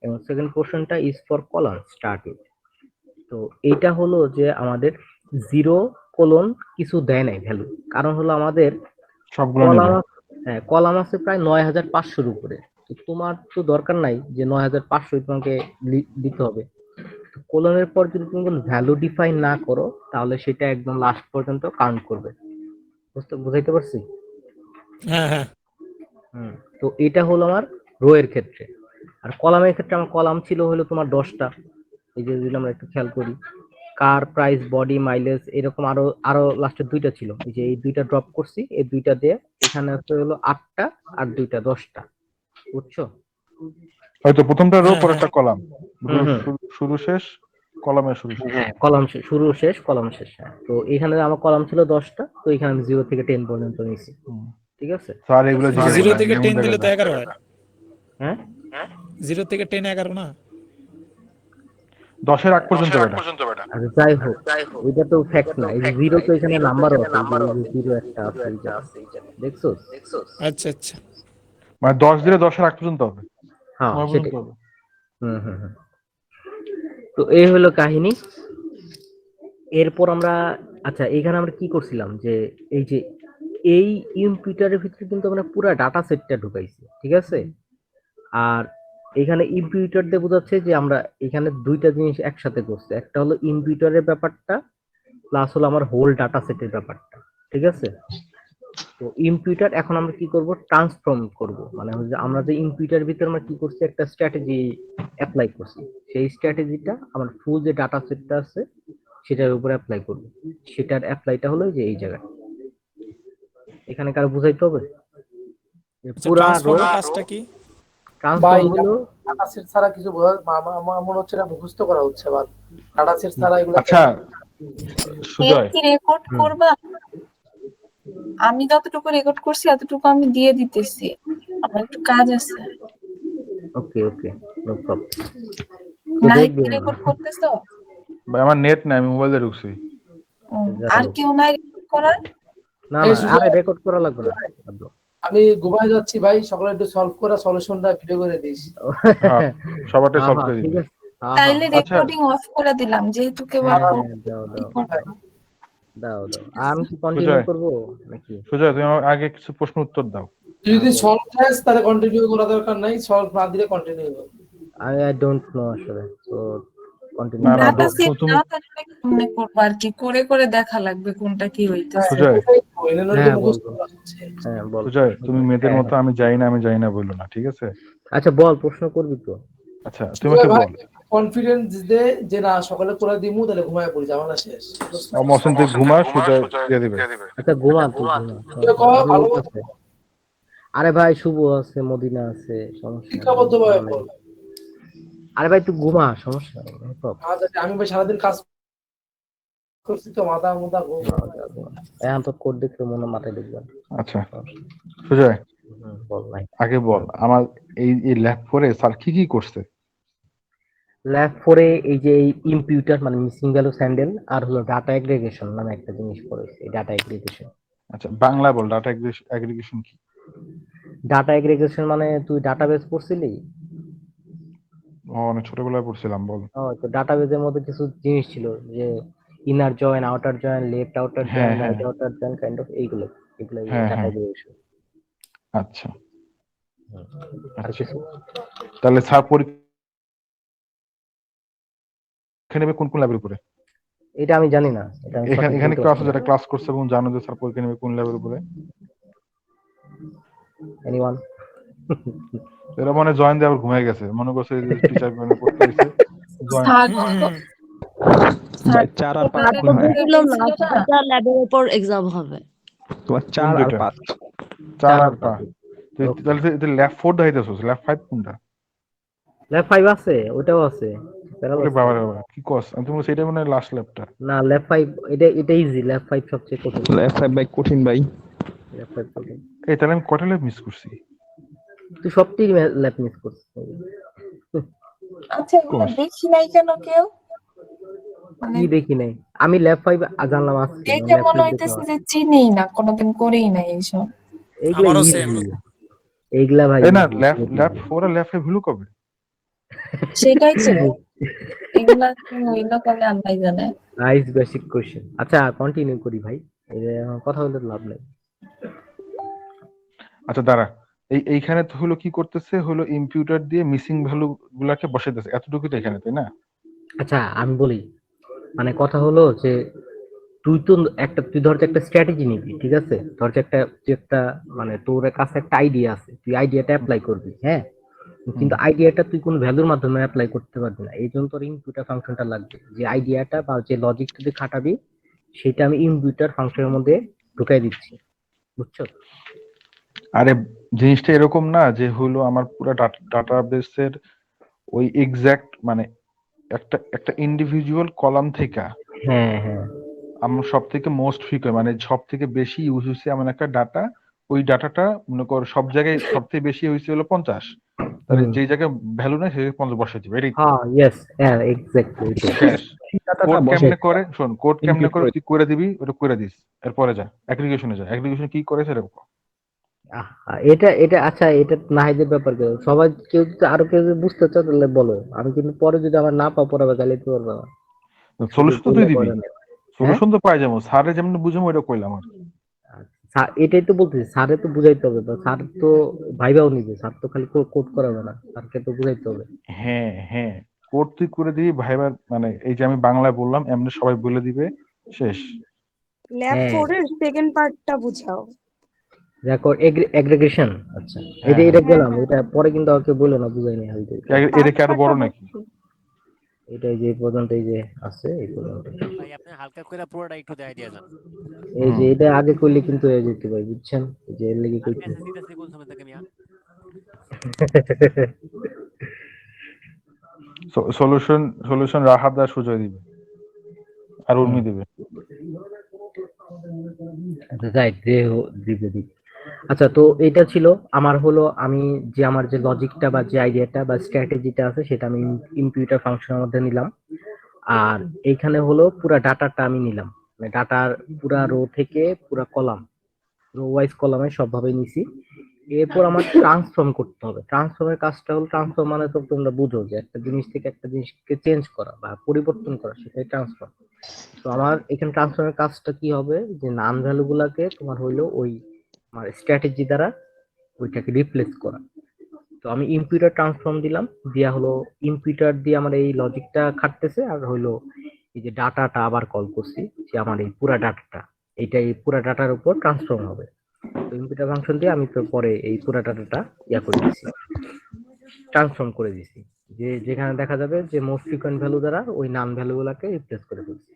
এবং সেকেন্ড পোর্শনটা ইজ ফর কলাম স্টার্টিং। তো এইটা হলো যে আমাদের জিরো কোলন কিছু দেয় নাই ভ্যালু, কারণ হলো আমাদের সবগুলো কলাম, নিবে। হ্যাঁ, কলাম আছে প্রায় 9,500-র উপরে। তো তোমার তো দরকার নাই যে 9,500 তোমাকে দিতে হবে। কোলনের পর যদি তুমি কোনো ভ্যালু ডিফাইন না করো, তাহলে সেটা একদম লাস্ট পর্যন্ত কাউন্ট করবে। বুঝাইতে পারছি? হ্যাঁ হ্যাঁ। হুম। তো এটা হলো আমার রো এর ক্ষেত্রে। আর কলামের ক্ষেত্রে আমার কলাম ছিল হলো তোমার 10টা। এই যে যদি আমরা একটু খেয়াল করি, কার, প্রাইস, বডি, মাইলেজ, এরকম আরো আরো লাস্টে 2টা ছিল। এই যে এই 2টা ড্রপ করছি, এই 2টা দিয়ে এখানে আছে হলো 8টা, আর 2টা 10টা। বুঝছো? হয়তো প্রথমটা রো হ্যাঁ পর হ্যাঁ। একটা কলাম, হুম হুম। শুরু শেষ, কলামের শুরু শেষ। হ্যাঁ, কলাম শুরু শেষ, কলাম শেষ। হ্যাঁ, তো এখানে আমার কলাম ছিল 10টা, তো এখানে আমি 0 থেকে 10 পর্যন্ত নিয়েছি। হুম। ঠিক আছে? স্যার এগুলো জিজ্ঞেস জিরো করেন থেকে যেমন 10 দেখা দিলে তো যায়। 11 হয়। হ্যাঁ, 0 থেকে 10 11 না? 10-এর আগ পর্যন্ত বেটা। আচ্ছা, যাই হোক, এটা তো ফ্যাক্ট না। এই যে 0 তো এখানে নাম্বারও আছে, এই যে 0 একটা আছে এই জায়গায়, দেখছো? আচ্ছা আচ্ছা। মানে 10 দিলে 10-এর আগ পর্যন্ত হবে, হ্যাঁ, সময় পর্যন্ত সেটাই। হবে। হুম হুম হুম। তো এই হলো কাহিনী। এরপর আমরা, আচ্ছা, এখানে আমরা কি করছিলাম, যে এই যে এই ইম্পিউটারের ভিতরে কিন্তু আমরা পুরো ডাটা সেটটা ঢুকাইছি, ঠিক আছে? আর এখানে ইম্পিউটার দিয়ে বোঝাচ্ছে যে আমরা এখানে 2টা জিনিস একসাথে করছি, একটা হলো ইম্পিউটারের ব্যাপারটা, প্লাস হলো আমার হোল ডাটা সেটের ব্যাপারটা, ঠিক আছে? তো ইম্পিউটার এখন আমরা কি করব, ট্রান্সফর্ম করব, মানে হচ্ছে যে আমরা যে ইম্পিউটার ভিতরে আমরা কি করছি, একটা স্ট্র্যাটেজি অ্যাপ্লাই করছি, সেই স্ট্র্যাটেজিটা আমার ফুল যে ডাটা সেটটা আছে সেটার উপরে অ্যাপ্লাই করব। সেটার অ্যাপ্লাইটা হলো যে এই জায়গায়, এখানে কারো বুঝাইতে হবে যে আচ্ছা, পুরা রো ট্রান্সফর্মের কাজটা কি? ভাই, ট্রান্সফর্ম হলো, ডাটা সেট ছাড়া কিছু আমার মনে হচ্ছে না মুখস্থ করা হচ্ছে, বা ডাটা সেট ছাড়া এগুলো আচ্ছা এর সুজয়, কি রেকর্ড হুম, করবা? আমি যতটুকু রেকর্ড করছি এতটুকু আমি দিয়ে দিতেছি, আমার একটু কাজ আছে। ওকে ওকে, নো প্রবলেম। তো নাহিদ দেখবেন, কি রেকর্ড করতেছো? ভাই আমার নেট নাই, আমি মোবাইলে ঢুকছি। ও, যাই আর হোক, কেউ নাই রেকর্ড করার? না এই না, আরে সুজয়, রেকর্ড করা লাগবে না। আমি ঘুমায় যাচ্ছি ভাই, সকালে একটু সলভ করা সলিউশনটা ভিডিও করে দিস। হ্যাঁ, সবারটাই হ্যাঁ সলভ হ্যাঁ, করে ঠিক দিবি। আছে। হ্যাঁ হ্যাঁ, তাইলে আচ্ছা রেকর্ডিং অফ করে দিলাম, যেহেতু কেউ আর হ্যাঁ হ্যাঁ, দাও ই দাও করবে না। দাও দাও। আর আমি কি কন্টিনিউ সুজয়, করব নাকি? সুজয় তুমি আমার আগে কিছু প্রশ্ন উত্তর দাও। তুই যদি সলভ চাস তাহলে কন্টিনিউ করা দরকার নাই, সলভ না দিলে কন্টিনিউ কর। আই ডোন্ট নো আসলে, তো কন্টিনিউ না না, করা ডাটা সেট তুমি না থাকলে কেমনে করবো আর কি, করে করে দেখা লাগবে কোনটা কি হইতেছে। সুজয়, ওটাই তো, এনে তো হ্যাঁ মুখস্থ বলবো, করা হচ্ছে। হ্যাঁ বল, সুজয় প্রশ্ন তুমি কর। মেয়েদের হ্যাঁ মতো হ্যাঁ, আমি যাই না বললো না, ঠিক আছে? আচ্ছা বল, প্রশ্ন করবি তো? আচ্ছা তুমি সুজয় আমাকে ভাই, বল। কনফিডেন্স দে যে না সকালে করে দিমু, তাহলে ঘুমায় পড়ি, ঝামেলা শেষ। মহসিন তুই ঘুমা, সুজয় দিয়ে দিবে। আচ্ছা ঘুমা, তুই ঘুমা, তুই কর, আরো ভালো লোক মতো আছে। আরে ভাই, শুভ আছে, মদিনা আছে, সমস্যা নেই, শিক্ষাবদ্ধ ভাবে মানে, বল। আরে ভাই তুই ঘুমা, সমস্যা নেই, no problem। আচ্ছা, আমি ভাই সারাদিন কাজ করছি তো, মাথা মুথা ঘুম। এখন তো কোড দেখলে মনে মাথায় ঢুকবে না। আচ্ছা সুজয়, বল ভাই। আগে বল আমার এই এই ল্যাব করে স্যার কি কি করছে? ল্যাব 4 এ এই যে ইম্পিউটার মানে মিসিং ভ্যালু স্যান্ডেল আর হলো ডাটা এগ্রিগেশন নামে একটা জিনিস পড়েছে, এই ডাটা এগ্রিগেশন। আচ্ছা বাংলা বল, ডাটা অ্যাগ্রিগেশন কি? ডাটা এগ্রিগেশন মানে তুই ডাটাবেস পড়ছিলি? অনেক ছোটবেলায় পড়ছিলাম, বল। তো ডাটাবেজের মধ্যে কিছু জিনিস ছিল যে inner join, outer join, left outer হ্যাঁ জয়েন, হ্যাঁ right outer join, kind of এইগুলো এগুলো হ্যাঁ ডাটা হ্যাঁ। এগ্রিগেশন। আচ্ছা আর আচ্ছা, কিছু তাহলে স্যার পরীক্ষা নেবে কোন কোন ল্যাবের উপরে? এটা আমি জানি না, এটা আমি এখানে সঠিক এখানে বলতে কেউ পারছি আছে না। যারা ক্লাস করছে এবং জানো যে স্যার পরীক্ষা নেবে কোন ল্যাবের উপরে? এনিওয়ান? এরা মানে জয়েন দিয়ে আবার ঘুমিয়ে গেছে, মনে করছে যে টিচার মানে পড়তে হয়েছে জয়েন। স্যার তো স্যার ভাই 4 আর 5 টোটালে মনে হয়। দুইটা ছিল না? দুইটা ল্যাবের উপর এক্সাম হবে। তোমার কোন 4 আর দুইটা? 5। 4 আর 4 5। তাহলে ল্যাব 4 দেখাইতেছস, ল্যাব 5 কোনটা? ল্যাব 5 আছে, ওটাও আছে। ওরে বাবা রে বাবা, কি কস? আমি তুমি সেটা মানে লাস্ট ল্যাবটা। না ল্যাব 5 এটা ইজি, ল্যাব 5 সবচেয়ে কঠিন। ল্যাব 5 ভাই কঠিন ভাই। ল্যাব 5 কঠিন। এই তাহলে আমি কটা ল্যাব মিস করছি? তুই সবটি ল্যাব মিস করছিস। আচ্ছা এগুলো দেখি নাই কেন কেউ? মানে কি দেখি নাই আমি ল্যাব 5 জানলাম আজকে, দেখে ল্যাব মনে 5 দেখলাম হইতেছে আজকে। যে চিনিই না, কোনোদিন করেই নাই এইসব। এইগুলা আমারও ইজি, সেম। এইগুলা ভাই এই না easy, ল্যাব 4 আর ল্যাব 5 হলো কবে? সেটাই তো, এগুলা কি হইলো কবে আল্লাহ জানে। Nice basic question. আচ্ছা কন্টিনিউ করি ভাই, এই যে কথা বলতে লাভ নাই। আচ্ছা দাঁড়া, এইখানে তো হলো কি করতেছে, হলো ইম্পিউটার দিয়ে মিসিং ভ্যালু গুলাকে বসাইতেছে, এতটুকুই তো এখানে, তাই না? আচ্ছা আমি বলি, মানে কথা হলো যে তুই ধর যে একটা স্ট্র্যাটেজি নিবি, ঠিক আছে? ধর যে তুই একটা মানে তোর কাছে একটা আইডিয়া আছে, তুই আইডিয়াটা অ্যাপ্লাই করবি, হ্যাঁ? কিন্তু আইডিয়াটা তুই কোন ভ্যালুর মাধ্যমে অ্যাপ্লাই করতে পারবি না, এই জন্য তোর ইনপুটার ফাংশনটা লাগবে। যে আইডিয়াটা বা যে লজিকটা তুই খাটাবি সেটা আমি ইনপুটার ফাংশনের মধ্যে ঢুকাই দিচ্ছি, বুঝছো? আরে জিনিসটা এরকম না যে হলো আমার পুরো ডাটাবেসের ওই এক্সাক্ট মানে একটা একটা ইন্ডিভিজুয়াল কলাম থেকে হ্যাঁ হ্যাঁ আমার সব থেকে মোস্ট ফ্রিকোয়েন্ট মানে সব থেকে বেশি ইউজ হচ্ছে এমন একটা ডাটা, ওই ডাটাটা মনে কর সব জায়গায় সব থেকে বেশি হয়েছে হলো 50, তাহলে যে জায়গায় ভ্যালু নেই সেই 50 বসাই দিবে, এটাই তো। হ্যাঁ ইয়েস হ্যাঁ এক্স্যাক্টলি। শেষ। ডাটাটা কোড বসে কেমনে করে শোন, কোড কেমনে ইনপুট করে করে তুই করে দিবি, ওটা করে দিস, এরপরে যা অ্যাগ্রিগেশনে যা, অ্যাগ্রিগেশন কি করে সেটা বল। এটা এটা আচ্ছা, এটা নাহিদের ব্যাপার, কেউ সবাই কেউ যদি আরো কেউ যদি বুঝতে চাও তাহলে বলো, আমি কিন্তু পরে যদি আমার না পাও পরে আবার গালি দিতে পারবো না। সলিউশন তো তুই দিবি, হ্যাঁ সলিউশন তো পাই যাবো, স্যারে যেমন বুঝাবো ওইটা কইলাম আর কি। এটাই তো বলতেছি, স্যারে তো বুঝাইতে হবে, তো স্যার তো ভাইবাও নিবে, স্যার তো খালি কোড করাবে না, স্যারকে তো বুঝাইতে হবে। হ্যাঁ হ্যাঁ, কোড তুই করে দিবি ভাইবার, মানে এই যে আমি বাংলায় বললাম এমনি সবাই বলে দিবে, শেষ। ল্যাব হ্যাঁ 4 এর সেকেন্ড পার্টটা বুঝাও। দেখো এগ্রিগেশন, আচ্ছা হ্যাঁ এটা হ্যাঁ, গেলাম, এটা পরে কিন্তু ওকে বলে না, বুঝাই নাই হালকা। এটা কি আরো বড় নাকি? এটা এই যে এই পর্যন্ত এই যে আছে এই পর্যন্ত, ভাই আপনি হালকা করে পুরোটা একটু দেখাই দিয়ে যান। এই যে এটা আগে করলে কিন্তু হয়ে যেত ভাই, বুঝছেন? এই যে এর লেগে আমি কইতে মেসেজ দিতেছি কোন সময় থেকে মিয়া। সলিউশন রাহাত দা সুজয় দিবে আর উর্মি দিবে। আচ্ছা যাই দিবে দিবে। আচ্ছা তো এটা ছিল আমার হলো, আমি যে আমার যে লজিকটা বা যে আইডিয়াটা বা স্ট্র্যাটেজিটা আছে সেটা আমি ইম্পিউটার ফাংশনের মধ্যে নিলাম। আর এইখানে হলো পুরা ডাটাটা আমি নিলাম, মানে ডাটার পুরা রো থেকে পুরা কলাম, রো ওয়াইজ কলামে সবভাবে নিছি। এরপর আমার ট্রান্সফর্ম করতে হবে। ট্রান্সফর্মের কাজটা হলো, ট্রান্সফর্ম মানে তো তোমরা বুঝো যে একটা জিনিস থেকে একটা জিনিসকে চেঞ্জ করা বা পরিবর্তন করা, সেটাই ট্রান্সফর্ম। তো আমার এখানে ট্রান্সফর্মের কাজটা কি হবে, যে নান ভ্যালু গুলাকে তোমার হইলো ওই আমার স্ট্র্যাটেজি দ্বারা ওইটাকে রিপ্লেস করা। তো আমি ইম্পিউটার ট্রান্সফর্ম দিলাম, দিয়া হলো ইম্পিউটার দিয়ে আমার এই লজিকটা খাটতেছে, আর হইলো এই যে ডাটাটা আবার কল করছি যে আমার এই পুরা ডাটাটা, এইটা এই পুরা ডাটার উপর ট্রান্সফর্ম হবে। তো ইম্পিউটার ফাংশন দিয়ে আমি তো পরে এই পুরা ডাটাটা করে দিছি, ট্রান্সফর্ম করে দিছি, যে যেখানে দেখা যাবে যে মোস্ট ফ্রিকোয়েন্ট ভ্যালু দ্বারা ওই নান ভ্যালু গুলাকে রিপ্লেস করে দিচ্ছি।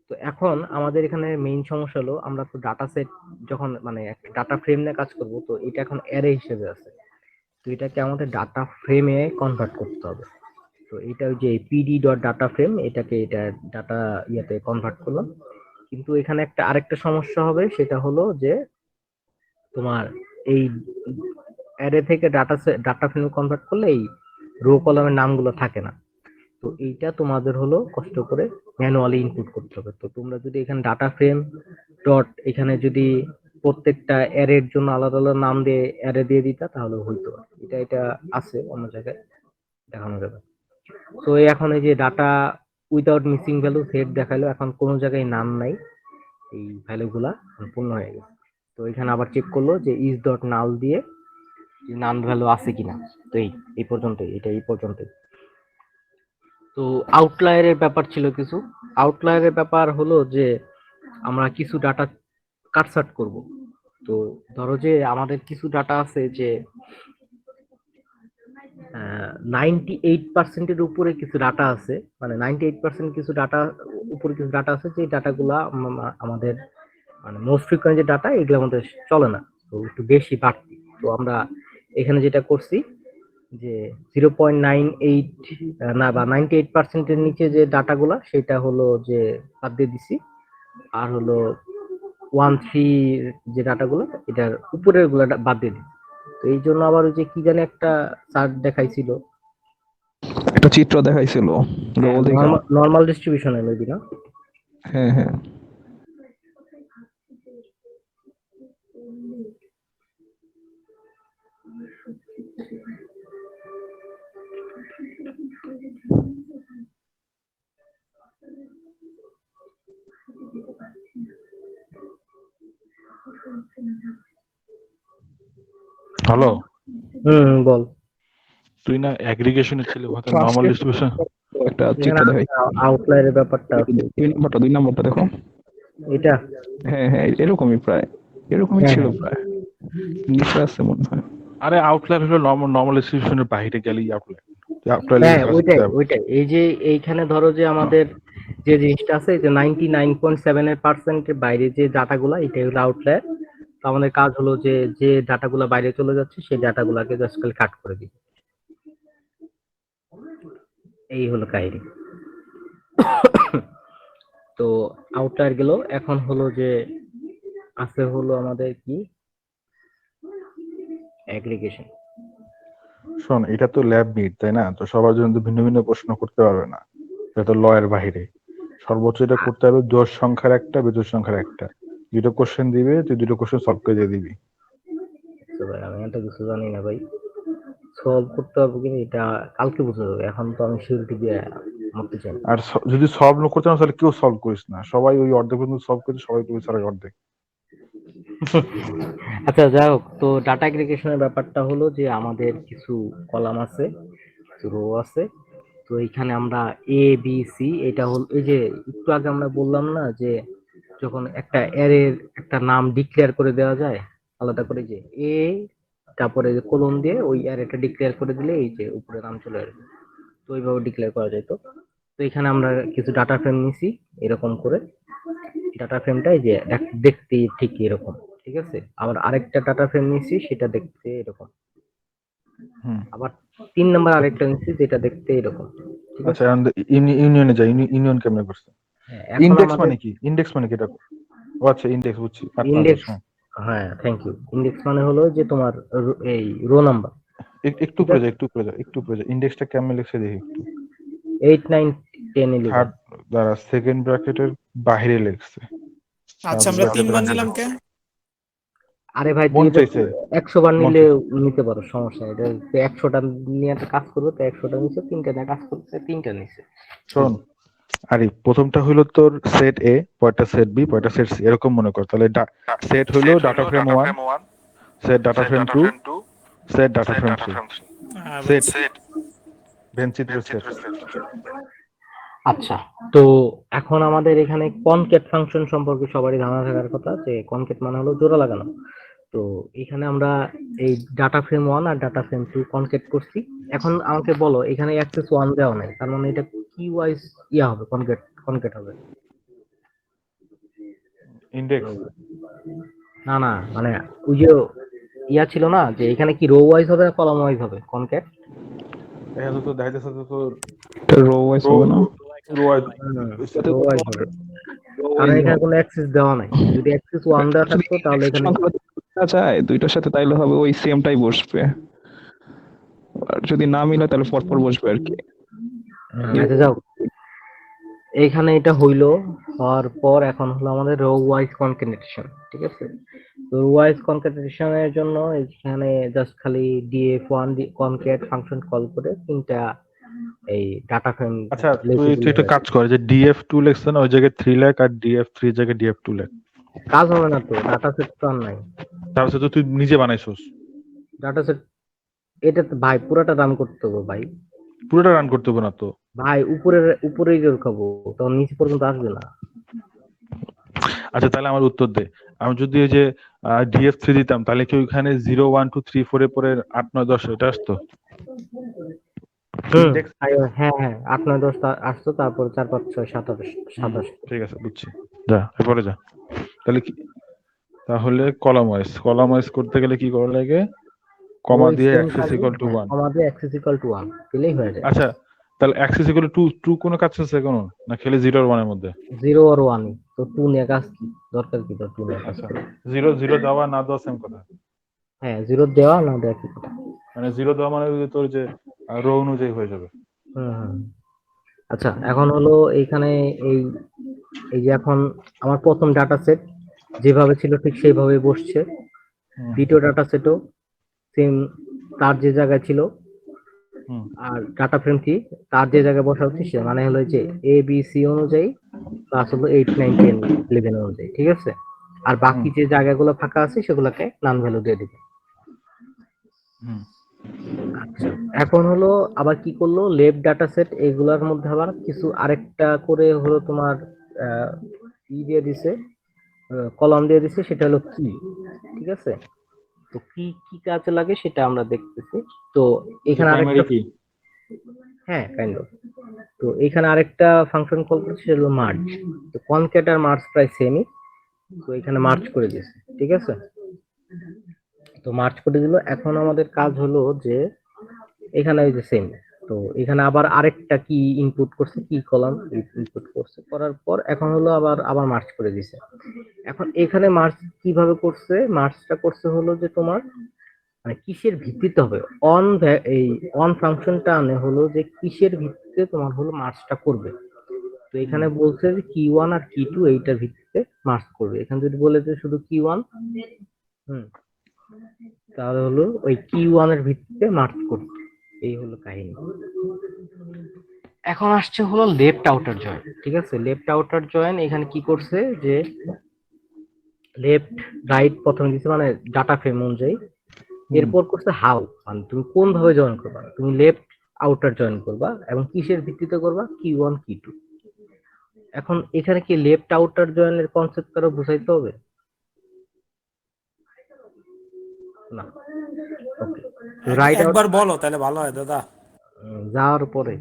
তো এখন আমাদের এখানে মেইন সমস্যা হলো, আমরা তো ডাটা সেট যখন মানে একটা ডাটা ফ্রেম নিয়ে কাজ করব, তো এটা এখন অ্যারে হিসেবে আছে, তো এটাকে আমাদের ডাটা ফ্রেমে কনভার্ট করতে হবে। তো এটা ওই যে পিডি ডট ডাটা ফ্রেম, এটাকে এটা ডাটা ইয়াতে কনভার্ট করলাম। কিন্তু এখানে আরেকটা সমস্যা হবে, সেটা হলো যে তোমার এই অ্যারে থেকে ডাটা ফ্রেম কনভার্ট করলে এই রো কলামের নামগুলো থাকে না। তো এইটা তোমাদের হলো কষ্ট করে ম্যানুয়ালি ইনপুট করতে হবে। তো তোমরা যদি এখানে ডাটা ফ্রেম ডট এখানে যদি প্রত্যেকটা অ্যারের জন্য আলাদা আলাদা নাম দিয়ে অ্যারে দিয়ে দিতা তাহলে হইতো। এটা আছে অন্য জায়গায় দেখানো যাবে। তো এখন এই যে data without missing value set দেখালো, এখন কোনো জায়গায় নাম নাই, এই ভ্যালু গুলা সম্পূর্ণ হয়ে গেছে। তো এখানে আবার চেক করলো যে ইজ ডট নাল দিয়ে নান ভ্যালু আছে কিনা। তো এই পর্যন্তই, এটা এই পর্যন্তই। তো আউটলায়ারের ব্যাপার ছিল কিছু। আউটলায়ারের ব্যাপার হলো যে আমরা কিছু ডাটা কাটছাট করব। তো ধরো যে আমাদের কিছু ডাটা আছে যে 98% উপরে কিছু ডাটা আছে, মানে 98% কিছু ডাটা উপরে কিছু ডাটা আছে যে ডাটাগুলা আমাদের মানে মোস্ট ফ্রিকোয়েন্ট যে ডাটা এগুলো আমাদের চলে না, তো একটু বেশি বাড়তি। তো আমরা এখানে যেটা করছি যে 0.98 না বা 98%-এর নিচে যে ডাটাগুলা সেটা হলো যে বাদ দিয়ে দিছি, আর হলো 13 যে ডাটাগুলো এটার উপরের গুলা বাদ দিয়ে দিছি। তো এই জন্য আবার ওই যে কি জানি একটা চার্ট দেখাইছিল, একটা চিত্র দেখাইছিল রোল দেখা। নরমাল ডিস্ট্রিবিউশনে মেবি না। হ্যাঁ হ্যাঁ, হ্যালো, বল। তুই না অ্যাগ্রিগেশনে ছিলি, হয়তো নরমাল ডিস্ট্রিবিউশন। একটা চিত্র দেখাই। আউটলায়ারের ব্যাপারটা আছে। 2 নম্বরটা দেখো। এটা হ্যাঁ হ্যাঁ, এরকমই প্রায়, এরকমই হ্যাঁ, ছিল হ্যাঁ। প্রায়, নিচে আছে মনে হয়। আরে আউটলায়ার হলো নরমাল ডিস্ট্রিবিউশনের বাইরে গেলেই আউটলায়ার। হ্যাঁ ওইটাই এই যে এইখানে ধরো যে আমাদের যে জিনিসটা আছে যে 99.7% বাইরে যে ডাটাগুলা এটাই হলো আউটলায়ার। তো আমাদের কাজ হলো যে যে ডাটাগুলা বাইরে চলে যাচ্ছে সেই ডাটাগুলাকে জাস্ট খালি কাট করে দিই, এই হলো কাহিনী। তো আউটলায়ার গেল, এখন হলো যে আছে হলো আমাদের কি অ্যাগ্রিগেশন। শোন, এটা তো ল্যাব মিট, তাই না? তো সবার জন্য তো ভিন্ন ভিন্ন প্রশ্ন করতে পারবে না, এটা তো লয়ের বাহিরে। সর্বোচ্চ এটা করতে হবে জোড় সংখ্যার একটা, বিজোড় সংখ্যার একটা। 2টো কোশ্চেন দিবে, তুই 2টো কোশ্চেন সলভ করে দিয়ে দিবি। তো ভাই আমি এত কিছু জানি না ভাই, সলভ করতে হবে কিনা এটা কালকে বুঝতে হবে, এখন তো আমি শিউরিটি দিয়ে মরতে চাই না। আর যদি সলভ না করতে না তাহলে কেউ সলভ করিস না, সবাই ওই অর্ধেক পর্যন্ত সলভ করছে, সবাই করিস আর অর্ধেক। আচ্ছা যাই হোক, তো ডাটা এগ্রিগেশনের ব্যাপারটা হলো যে আমাদের কিছু কলাম আছে, কিছু রো আছে। তো এখানে আমরা এ বি সি, এটা হল এই যে একটু আগে আমরা বললাম না যে যখন একটা অ্যারের একটা নাম ডিক্লেয়ার করে দেওয়া যায় আলাদা করে, যে এ তারপরে যে কোলন দিয়ে ওই অ্যারেটা ডিক্লেয়ার করে দিলে এই যে উপরে নাম চলে আসবে, তো ওইভাবে ডিক্লেয়ার করা যায়। তো এখানে আমরা কিছু ডাটা ফ্রেম নিছি এরকম করে, ডাটা ফ্রেমটা এই যে দেখতে ঠিক এরকম, ঠিক আছে। আবার আরেকটা ডাটা ফ্রেম নিছি সেটা দেখতে এরকম, আবার 3 নাম্বার আরেকটা নিছি যেটা দেখতে এরকম, ঠিক আছে। আচ্ছা, ইউনিয়নে যাই, ইউনিয়ন কেমনে করছে? এখন ইনডেক্স আমাদের মানে কি? ইনডেক্স মানে কি এটা? ও আচ্ছা, ইনডেক্স বুঝছি। ইনডেক্স, হ্যাঁ থ্যাংক ইউ। ইনডেক্স মানে হলো যে তোমার এই রো নাম্বার। একটু উপরে যা, একটু উপরে যা, একটু উপরে যা। ইনডেক্সটা কেমন লিখছে দেখি একটু। 8 9 10 11 থার্ড দ্বারা সেকেন্ড ব্র্যাকেটের বাইরে লিখছে। আচ্ছা আমরা 3 বার নিলাম কে? আরে ভাই মন তুই চাইছে 100 বার নিলে নিতে পারো, সমস্যা নেই। এটা 100টা নিয়ে একটা কাজ করবে, তো 100টা নিচে 3টা নিয়ে কাজ করতে 3টা নিচে। শোন, আরে প্রথমটা হইলো তোর সেট এ, পরেরটা সেট বি, পরেরটা সেট সি, এরকম মনে কর। তাহলে সেট হইলো data frame 1, set data frame 2, set data frame 3, set ভেনচিত্র সেট। আচ্ছা, তো এখন আমাদের এখানে কনক্যাট ফাংশন সম্পর্কে সবারই ধারণা থাকার কথা, যে কনক্যাট মানে হলো জোড়া লাগানো। তো এখানে আমরা এই ডাটা ফ্রেম 1 আর ডাটা ফ্রেম 2 কনক্যাট করছি। এখন আমাকে বলো এখানে অ্যাক্সেস 1 দেওয়া নাই, তার মানে এটা কি ওয়াইজ ইয়া হবে, কনক্যাট হবে ইনডেক্স না না, মানে ওই যে ইয়া ছিল না যে এখানে কি রো ওয়াইজ হবে না কলাম ওয়াইজ হবে কনক্যাট? দেখা তো দেখাইতেছে তো তোর রো ওয়াইজ হবে না, রো ওয়াইজ হবে, কারণ এখানে কোনো অ্যাক্সেস দেওয়া নাই। যদি অ্যাক্সেস 1 দেওয়া থাকতো তাহলে এখানে চাই দুইটার সাথে তাইলে হবে ওই সেমটাই বসবে, আর যদি না মিলে তাহলে পরপর বসবে আর কি। আচ্ছা যাও, এইখানে এটা হইলো, হওয়ার পর এখন হলো আমাদের রো ওয়াইজ কনক্যাটেনেশন, ঠিক আছে? রো ওয়াইজ কনক্যাটেনেশনের জন্য এখানে জাস্ট খালি df1 কনক্যাট ফাংশন কল করে তিনটা এই ডাটা ফ্রেম আচ্ছা তুই একটা কাজ কর, যে df2 লেখছে না ওই জায়গায় 3 লেখ, আর df3 জায়গায় df2 লেখ। কাজ হবে না তো, ডাটা সেট তো আর নাই। তারপর তো তুই নিজে বানাইছস, ডাটা সেট এটা তো ভাই পুরাটা রান করতে হবে ভাই। পুরোটা রান করতে হবে না তো। ভাই উপরেই রেখাবো, তখন নিচে পর্যন্ত আসবে না। আচ্ছা তাহলে আমার উত্তর দে, আমি যদি ওই যে df3 দিতাম তাহলে কি ওইখানে 0 1 2 3 4 এর পরে 8 9 10 এটা আসতো? হ্যাঁ 8 9 10 আসতো, তারপর 4 5 6 7 27। ঠিক আছে বুঝছি, যা এরপরে যা। তাহলে কি, তাহলে কলাম ওয়াইজ করতে গেলে কি করা লাগে? কমা দিয়ে axis equal to 1। কমা দিয়ে axis equal to 1 দিলেই হয়ে যায়। আচ্ছা তাহলে axis equal to 2 কোনো কাজ আছে কোনো, না খেলে 0 আর 1 এর মধ্যে? 0 আর 1 তো 2 নিয়ে কাজ কি দরকার, কি তোর 2 নিয়ে কাজ? আচ্ছা 0 0 দেওয়া না দেওয়া সেম কথা। হ্যাঁ 0 দেওয়া না দেওয়া কি কথা, মানে 0 দেওয়া মানে তোর যে রো অনুযায়ী হয়ে যাবে। আচ্ছা এখন হলো এইখানে এই এই যে এখন আমার প্রথম ডাটা সেট যেভাবে ছিল ঠিক সেইভাবে বসছে, দ্বিতীয় ডাটা সেটও সেম তার যে জায়গায় ছিল, আর ডাটা ফ্রেম কি তার যে জায়গায় বসা হচ্ছে সে মানে হলো যে এ বি সি অনুযায়ী প্লাস হলো 8 9 10 11 অনুযায়ী, ঠিক আছে? আর বাকি যে জায়গাগুলো ফাঁকা আছে সেগুলোকে নান ভ্যালু দিয়ে দিবে। আচ্ছা এখন হলো আবার কি করলো, লেফট ডাটা সেট এগুলোর মধ্যে আবার কিছু আরেকটা করে হলো তোমার ই দিয়ে দিছে, কলাম দিয়ে দিছে, সেটা হলো কি, ঠিক আছে? তো কি কি কাজে লাগে সেটা আমরা দেখতেছি। তো এখানে আরেকটা, হ্যাঁ কাইন্ড অফ, তো এখানে আরেকটা ফাংশন কল করছে সেটা হলো মার্জ। তো কনক্যাট আর মার্জ প্রায় সেমই, তো এখানে মার্জ করে দিয়েছে, ঠিক আছে? তো মার্জ করে দিল। এখন আমাদের কাজ হলো যে এখানে এই যে সেম, তো এখানে আবার আরেকটা কি ইনপুট করছে, কি কলাম ইনপুট করছে, করার পর এখন হলো আবার মার্জ করে দিছে। এখন এখানে মার্জ কিভাবে করছে, মার্জটা করছে হলো যে তোমার মানে কিসের ভিত্তিতে হবে, এই অন ফাংশনটা আনে হলো যে কিসের ভিত্তিতে তোমার হলো মার্জটা করবে। তো এখানে বলছে যে কি1 আর কি2 এইটার ভিত্তিতে মার্জ করবে। এখানে যদি বলে যে শুধু কি1, তাহলে হলো ওই কি1 এর ভিত্তিতে মার্জ করবে। এই হলো কাহিনী। এখন আসছে হলো লেফট আউটার জয়েন, ঠিক আছে? লেফট আউটার জয়েন এখানে কি করছে যে লেফট রাইট প্রথমে দিচ্ছে মানে ডাটা ফ্রেম অনুযায়ী, এরপর করছে হাউ, মানে তুমি কোন ভাবে জয়েন করবা, তুমি লেফট আউটার জয়েন করবা এবং কিসের ভিত্তিতে করবা, কি1 কি2। এখন এখানে কি লেফট আউটার জয়েনের কনসেপ্ট কারো বুঝাইতে হবে না? ওকে, রাইট একবার বলো তাহলে ভালো হয় দাদা। যাওয়ার পরে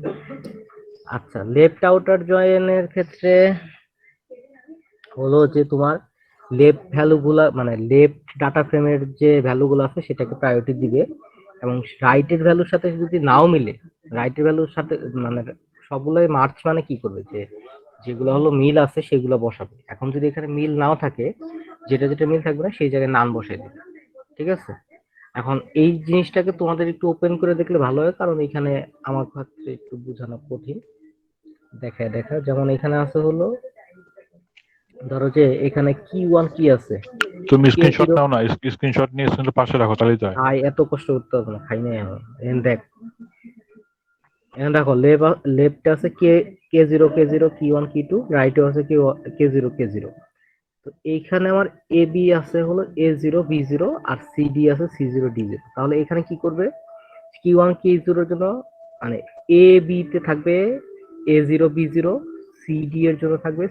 আচ্ছা লেফট আউটার জয়েনের ক্ষেত্রে হলো যে তোমার লেফট ভ্যালুগুলা মানে লেফট ডাটা ফ্রেমের যে ভ্যালুগুলো আছে সেটাকে প্রায়োরিটি দিবে, এবং রাইটের ভ্যালুর সাথে যদি নাও মিলে, রাইটের ভ্যালুর সাথে মানে সবগুলোই মার্চ মানে কি করবে, যে যেগুলো হলো মিল আছে সেগুলো বসাবে। এখন যদি এখানে মিল নাও থাকে, যেটা যেটা মিল থাকবে না সেই জায়গায় নান বসাই দেবে, ঠিক আছে? এখন এই জিনিসটাকে তোমাদের একটু ওপেন করে দেখলে ভালো হয়, কারণ এখানে আমার ক্ষেত্রে একটু বোঝানো কঠিন। দেখা যেমন এখানে আছে হলো ধরো যে এখানে কি1 কি আছে, তুমি স্ক্রিনশট নাও না, স্ক্রিনশট নিয়ে স্ক্রিনের পাশে রাখো তাহলেই যায়। ভাই এত কষ্ট করতে হবে না, খাই নাই আমি। এখন দেখো লেফট আছে কে0 কি1 কি2, রাইটে আছে কে0 তো এইখানে আমার এ বি আছে হলো A0 B0 আর CD আছে C0 D0। তাহলে এখানে কি করবে, কি1 কি0 এর জন্য মানে এ বি তে থাকবে A0 B0, CD এর জন্য থাকবে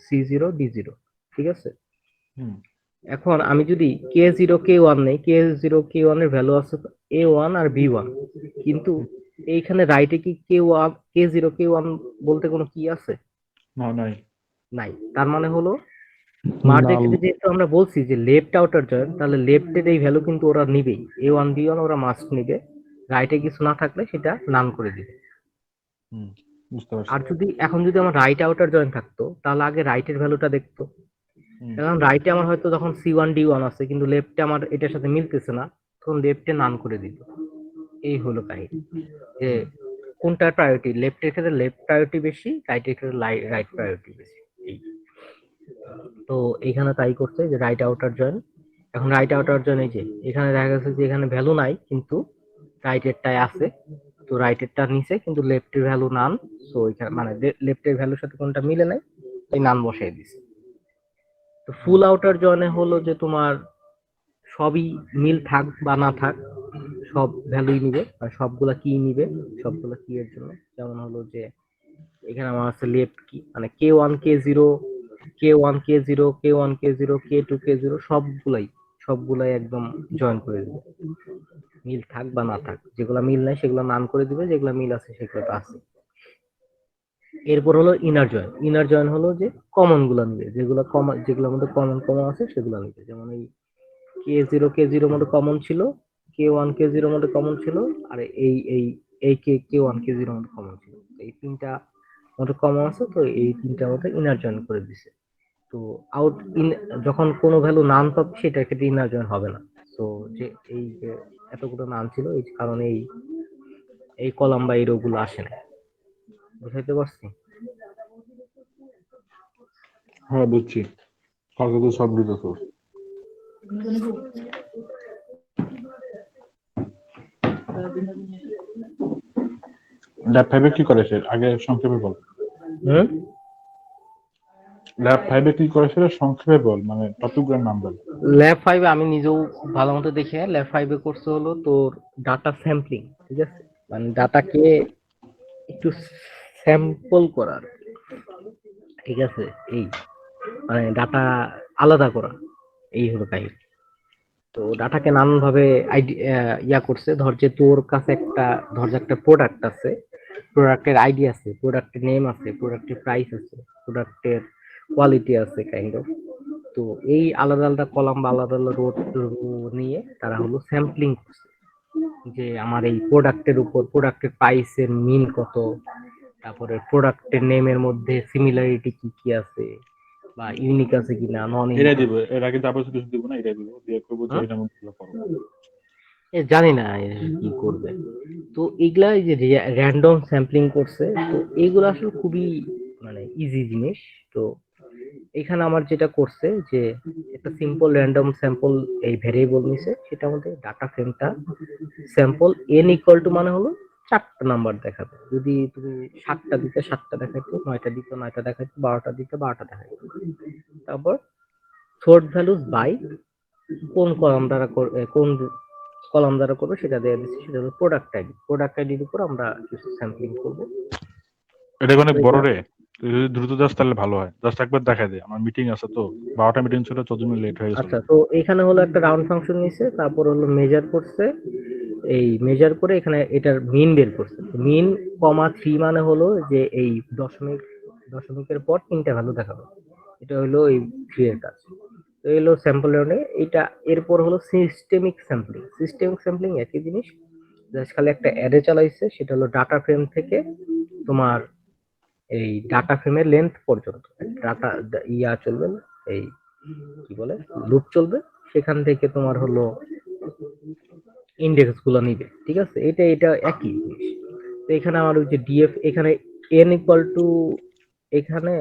C0 D0, ঠিক আছে? এখন আমি যদি K0 K1 নেই, K0 K1 এর ভ্যালু আছে A1 আর B1, কিন্তু এইখানে রাইটে কি K0 K1 বলতে কোনো কি আছে? না নাই। তার মানে হলো মার্জের ক্ষেত্রে যেহেতু আমরা বলছি যে লেফট আউটার জয়েন, তাহলে লেফটের এই ভ্যালু কিন্তু ওরা নিবেই, A1 B1 ওরা মাস্ট নিবে, রাইটে কিছু না থাকলে সেটা নান করে দিবে। আর যদি এখন যদি আমার রাইট আউটার জয়েন থাকতো তাহলে আগে রাইটের ভ্যালুটা দেখতো, কারণ রাইটে আমার হয়তো তখন C1 D1 আছে কিন্তু লেফটে আমার এটার সাথে মিলতেছে না, তখন লেফটে নান করে দিত। এই হলো কাহিনী, যে কোনটার প্রায়োরিটি, লেফটের ক্ষেত্রে লেফট প্রায়োরিটি বেশি, রাইটের ক্ষেত্রে রাইট প্রায়োরিটি বেশি। এই তো এখানে তাই করছে যে রাইট আউটার জয়েন। এখন রাইট আউটার জয়েন এই যে এখানে দেখা গেছে যে এখানে ভ্যালু নাই কিন্তু রাইটেরটায় আছে, তো রাইটেরটা নিচে কিন্তু লেফটের ভ্যালু নান, সো এখানে মানে লেফটের ভ্যালুর সাথে কোনটা মিলে নাই, এই নান বসাই দিছে। তো ফুল আউটার জয়েনে হলো যে তোমার সবই মিল থাক বা না থাক সব ভ্যালুই নিবে, আর সবগুলা কি নিবে, সবগুলা কি এর জন্য, যেমন হলো যে এখানে আমার আছে লেফট কি মানে K1 K0 K1 K0 K1 K0 K2 K0 সবগুলাই একদম জয়েন করে দিবে, মিল থাক বা না থাক, যেগুলা মিল নাই সেগুলো নান করে দিবে, যেগুলা মিল আছে সেগুলো তো আছে। এরপর হলো ইনার জয়েন। ইনার জয়েন হলো যে কমন গুলা নিবে, যেগুলোর মধ্যে কমন আছে সেগুলো নিবে, যেমন এই K0 মধ্যে কমন ছিল, K1 K0 মধ্যে কমন ছিল, আর এই K1 K0 মধ্যে কমন ছিল, এই তিনটা মধ্যে কমন আছে, তো এই তিনটার মধ্যে ইনার জয়েন করে দিছে। তো যখন কোনো ভ্যালু নান পাবে সেটার ক্ষেত্রে ইনার জয়েন হবে না। তো যে এই যে এতগুলো নাম ছিল এই কারণে এই কলাম বা এই রো গুলো আসে না। বুঝাইতে পারছি? হ্যাঁ বুঝছি, কালকে তো সব দিতেছ। ল্যাব 5 কি করে সে আগে সংক্ষেপে বল। ল্যাব 5 কি করে সেটা সংক্ষেপে বল, মানে টপিকগুলোর নাম বল। ল্যাব 5 আমি নিজেও ভালো মতো দেখে ল্যাব 5 করছে হলো তোর ডাটা স্যাম্পলিং, ঠিক আছে, মানে ডাটাকে একটু স্যাম্পল করার, ঠিক আছে, এই মানে ডাটা আলাদা করা, এই হলো কাহিনী। তো ডাটাকে নানান ভাবে ইয়া করছে, ধর যে তোর কাছে একটা প্রোডাক্ট আছে, প্রোডাক্টের আইডি আছে, প্রোডাক্টের নেম আছে, প্রোডাক্টের প্রাইস আছে, প্রোডাক্টের কোয়ালিটি আছে কাইন্ড অফ। তো এই আলাদা আলাদা কলাম বা আলাদা আলাদা রো নিয়ে তারা হলো স্যাম্পলিং করছে, যে আমার এই প্রোডাক্টের উপর প্রোডাক্টের প্রাইসের মিন কত, তারপরে প্রোডাক্টের নেমের মধ্যে সিমিলারিটি কি কি আছে বা ইউনিক আছে কিনা, নন এটা ইউনিক দিব, এর আগে তারপর কিছু দিব না, এটা দিব দিয়ে করব যে এটা মধ্যে করব। জানি না কি করবে। তো এগুলা এই যে র্যান্ডম স্যাম্পলিং করছে, তো এইগুলো আসলে খুবই মানে ইজি জিনিস। তো এখানে আমার যেটা করছে যে একটা সিম্পল র্যান্ডম স্যাম্পল এই ভেরিয়েবল নিছে, সেটার মধ্যে ডাটা ফ্রেমটা স্যাম্পল n ইকুয়াল টু মানে হলো 4টা নাম্বার দেখাবে, যদি তুমি 7টা দিতে 7টা দেখাইতো, 9টা দিতে 9টা দেখাইতো, 12টা দিতে 12টা দেখাইতো। তারপর সোর্ট ভ্যালুস বাই কোন কলাম দ্বারা করবে সেটা দিয়ে দিচ্ছি, সেটা হলো প্রোডাক্ট আইডি। প্রোডাক্ট আইডির উপর আমরা কিছু স্যাম্পলিং করবো। এটা অনেক বড় রে, তুই যদি দ্রুত যাস তাহলে ভালো হয়, জাস্ট একবার দেখাই দে, আমার মিটিং আছে তো 12টা মিটিং ছিল, 14 মিনিট লেট হয়ে গেছে। আচ্ছা, তো এখানে হলো একটা রাউন্ড ফাংশন নিছে, তারপর হলো মেজার করছে, এই মেজার করে এখানে এটার মিন বের করছে। মিন কমা 3 মানে হলো যে এই দশমিকের পর 3টা ভ্যালু দেখাবে, এটা হলো এই 3 এর কাজ। তো এলো স্যাম্পল এনে এটা। এরপর হলো সিস্টেমিক স্যাম্পলিং একই জিনিস, জাস্ট খালি একটা অ্যারে চালাইছে, সেটা হলো ডাটা ফ্রেম থেকে তোমার এই ডাটা ফ্রেমের লেন্থ পর্যন্ত ডাটা চলবে, এই কি বলে লুপ চলবে, সেখান থেকে তোমার হলো ইন্ডেক্স গুলো নিবে, ঠিক আছে, এটা একই জিনিস। তো এখানে আমার ওই যে ডিএফ, এখানে n ইকুয়াল টু, এখানে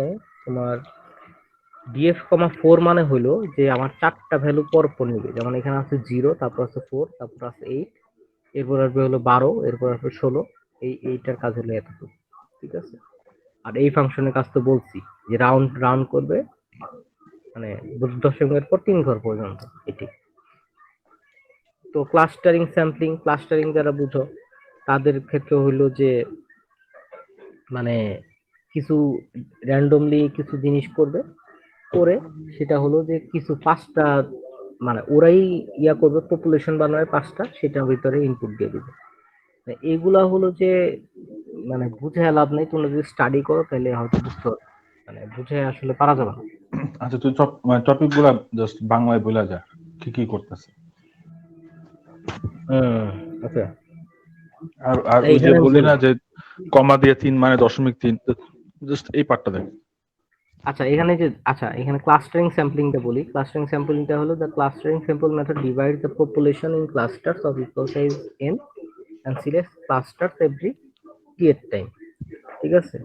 তোমার ডিএফ কমা 4 মানে হলো যে আমার 4টা ভ্যালু পরপর নিবে, যেমন এখানে আছে 0, তারপর আছে 4, তারপর আছে 8, এরপর আসবে হলো 12, এরপর আসবে 16, এইটার কাজ হলো এতটুকু, ঠিক আছে। আর এই ফাংশনের কাজ তো বলছি যে রাউন্ড করবে, মানে দশমিকের পর 3 ঘর পর্যন্ত এটি। তো ক্লাস্টারিং যারা বুঝো তাদের ক্ষেত্রে হইলো যে মানে কিছু র্যান্ডমলি কিছু জিনিস করে সেটা হলো যে কিছু 5টা মানে ওরাই করবে, পপুলেশন বানাবে 5টা, সেটার ভিতরে ইনপুট দিয়ে দিবে। এইগুলা হলো যে মানে বুঝে লাভ নেই, তোমরা যদি স্টাডি করো তাহলে হয়তো বুঝতে পারবে, মানে বুঝে আসলে পারা যাবে না। আচ্ছা তুই টপিক গুলা জাস্ট বাংলায় বলা যা কি কি করতেছে। ওকে, আর ওই যে বললি না যে কমা দিয়ে 3 মানে 0.3, জাস্ট এই পার্টটা দেখ। এখানে ক্লাস্টারিং স্যাম্পলিংটা বলি। ক্লাস্টারিং স্যাম্পলিংটা হলো the clustering sample method divide the population in clusters of equal size n and select clusters every create time, ঠিক আছে?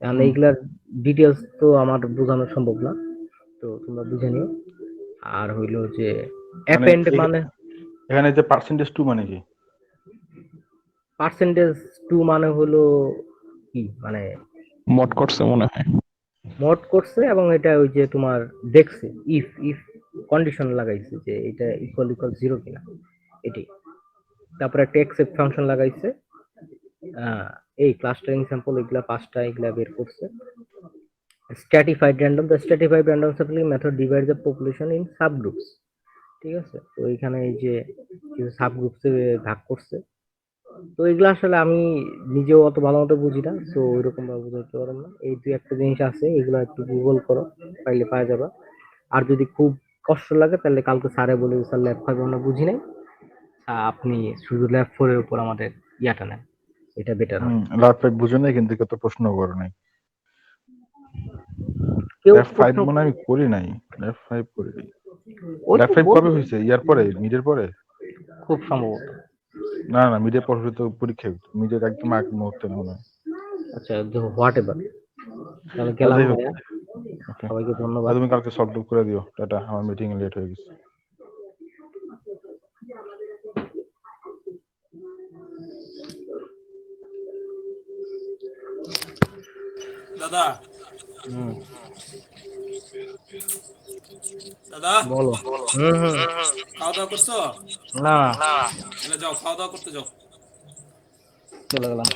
কারণ এইগুলার ডিটেলস তো আমার বোঝানো সম্ভব না, তো তোমরা বুঝে নিও। আর হইলো যে অ্যাপেন্ড মানে এখানে যে %2 মানে কি? %2 মানে হলো কি মানে মড করছে মনে হয়। মড করছে এবং এটা ওই যে তোমার দেখছে ইফ কন্ডিশন লাগাইছে যে এটা ইকুয়াল 0 কিনা, এটি। তারপরে একটা এক্সেপ্ট ফাংশন লাগাইছে, এই ক্লাস্টারিং স্যাম্পল এগুলা 5টা এগুলা বের করছে। Stratified random, the stratified random sampling method divide the population in subgroups, ঠিক আছে? তো এখানে এই যে কিছু সাবগ্রুপসে ভাগ করছে। তো এগুলো আসলে আমি নিজেও অত ভালো মতো বুঝি না, তো ওইরকম ভাবে বুঝতে পারলাম না। এই দুই একটা জিনিস আছে, এগুলো একটু গুগল করো, পাইলে পাওয়া যাবে। আর যদি খুব কষ্ট লাগে তাহলে কালকে স্যারে বলে, স্যার ল্যাব 5 আমরা বুঝি নাই, আপনি শুধু ল্যাব 4 এর উপর আমাদের ইয়াটা নেন, এটা বেটার হয়। ল্যাব 5 বুঝে নাই কিন্তু কত প্রশ্ন করে নাই। কেউ ল্যাব 5 মনে হয় আমি করি নাই, ল্যাব 5 করি নাই। ওই ল্যাব তো 5 কবে বলছি, হয়েছে? ইয়ার পরে, মিডের পরে? খুব সম্ভবত। না না, মিডের পর হলে তো পরীক্ষা হইতো, মিডের একদম আগ মুহূর্তে মনে হয়। আচ্ছা, হোয়াট এভার, তাহলে গেলাম। যাই হোক, ভাইয়া, ওকে। সবাইকে ধন্যবাদ। তুমি কালকে সলভ করে দিও, টাটা, আমার মিটিং লেট হয়ে গেছে। দাদা হুম, দাদা বলো। হুম হুম। খাওয়া দাওয়া করছো? না, তাহলে যাও খাওয়া দাওয়া করতে যাও। চলে গেলাম।